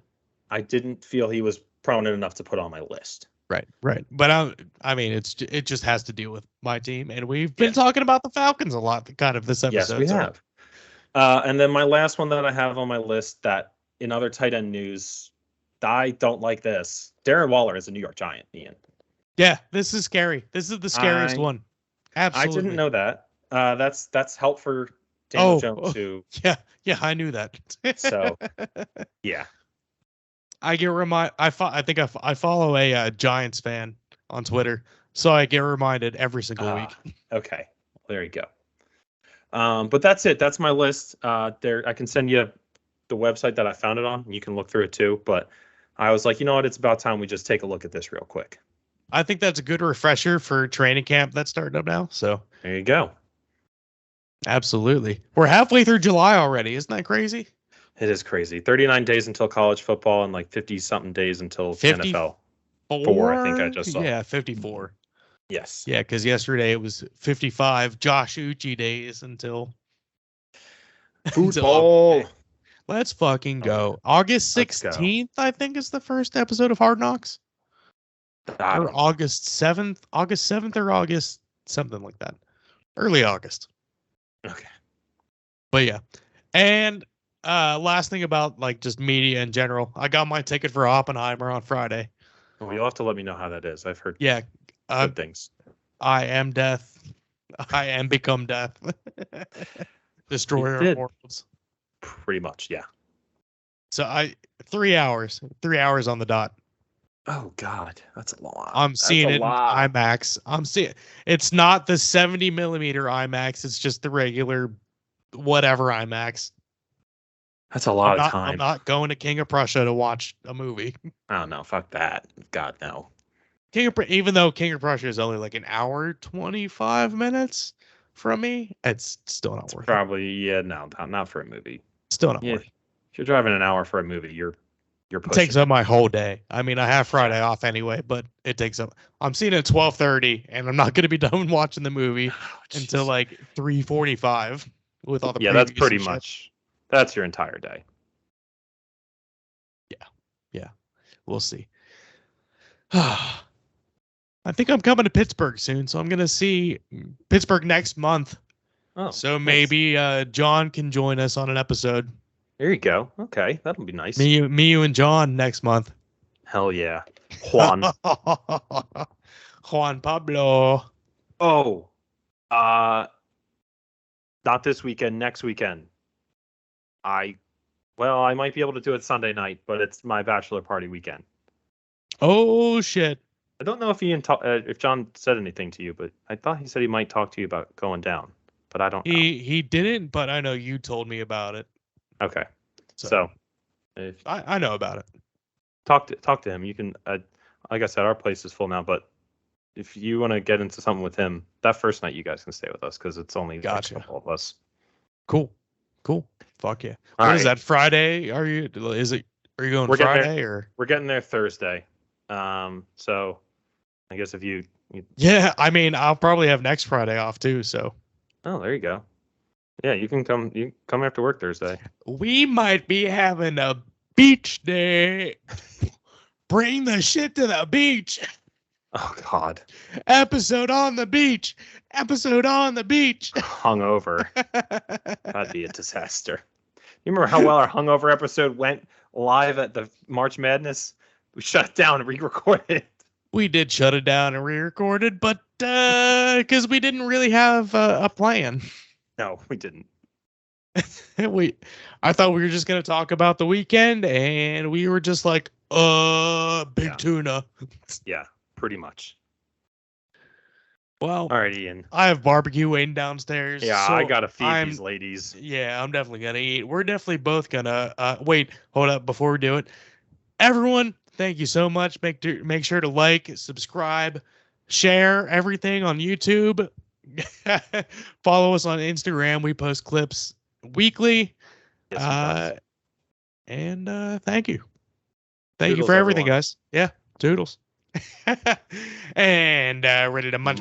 I didn't feel he was prominent enough to put on my list. Right. But I mean, it just has to deal with my team, and we've been talking about the Falcons a lot, kind of this episode. Yes, we have. And then my last one that I have on my list that in other tight end news, I don't like this. Darren Waller is a New York Giant, Ian. Yeah, this is scary. This is the scariest one. Absolutely. I didn't know that. That's help for Daniel Jones too. Yeah, I knew that. So, yeah. I get I follow a Giants fan on Twitter, so I get reminded every single week. Okay, there you go. But that's it. That's my list. There, I can send you the website that I found it on, and you can look through it too. But I was like, you know what? It's about time we just take a look at this real quick. I think that's a good refresher for training camp that's starting up now. So there you go. Absolutely. We're halfway through July already. Isn't that crazy? It is crazy. 39 days until college football and like 50-something days until NFL. 4, I think I just saw. Yeah, 54. Yes. Yeah, because yesterday it was 55 Josh Uchi days until football. Let's fucking go. August 16th, I think, is the first episode of Hard Knocks. Or August 7th. August 7th or August something like that. Early August. Okay. But yeah. And last thing about like just media in general. I got my ticket for Oppenheimer on Friday. Oh, you'll have to let me know how that is. I've heard good things. I am death. I am become death. Destroyer of worlds. Pretty much, yeah. So 3 hours. 3 hours on the dot. Oh God, that's a lot. I'm seeing it in IMAX. It's not the 70 millimeter IMAX. It's just the regular whatever IMAX. That's a lot of time. I'm not going to King of Prussia to watch a movie. Oh no, fuck that. God no. Even though King of Prussia is only like an hour 25 minutes from me, it's still not worth it. Probably not for a movie. Still not worth it. If you're driving an hour for a movie, you're pushing. It takes up my whole day. I mean, I have Friday off anyway, but it takes up. I'm seeing it at 12:30, and I'm not going to be done watching the movie until like 3:45 with all the. Yeah, that's pretty much. That's your entire day. Yeah, we'll see. I think I'm coming to Pittsburgh soon, so I'm gonna see Pittsburgh next month. Oh, So nice. maybe John can join us on an episode. There you go. Okay, that'll be nice. Me, you, and John next month. Hell yeah, Juan. Juan Pablo. Oh, not this weekend. Next weekend. I might be able to do it Sunday night, but it's my bachelor party weekend. Oh shit! I don't know if if John said anything to you, but I thought he said he might talk to you about going down, but I don't know. He didn't, but I know you told me about it. Okay, so if I know about it. Talk to him. You can, like I said, our place is full now, but if you want to get into something with him, that first night you guys can stay with us because it's only Gotcha. a couple of us. Cool. Fuck yeah. All What right. is that, Friday? Are you going We're getting Friday or? We're getting there Thursday. So I guess if you Yeah, I mean, I'll probably have next Friday off too, so. Oh, there you go. Yeah, you can come after work Thursday. We might be having a beach day. Bring the shit to the beach. Oh God. Episode on the beach. Hungover. That'd be a disaster. You remember how well our hungover episode went live at the March Madness? We shut it down and re-recorded it. We did shut it down and re-recorded, but because we didn't really have a plan. No, we didn't. I thought we were just gonna talk about the weekend, and we were just like, big tuna. Yeah, pretty much. Well, all right, Ian. I have barbecue waiting downstairs. Yeah, so I gotta feed these ladies. Yeah, I'm definitely gonna eat. We're definitely both gonna. Wait, hold up before we do it. Everyone, thank you so much. Make sure to like, subscribe, share everything on YouTube. Follow us on Instagram. We post clips weekly. Yes, and thank you. Thank Toodles, you for everything, everyone. guys. Yeah, toodles. And ready to munch.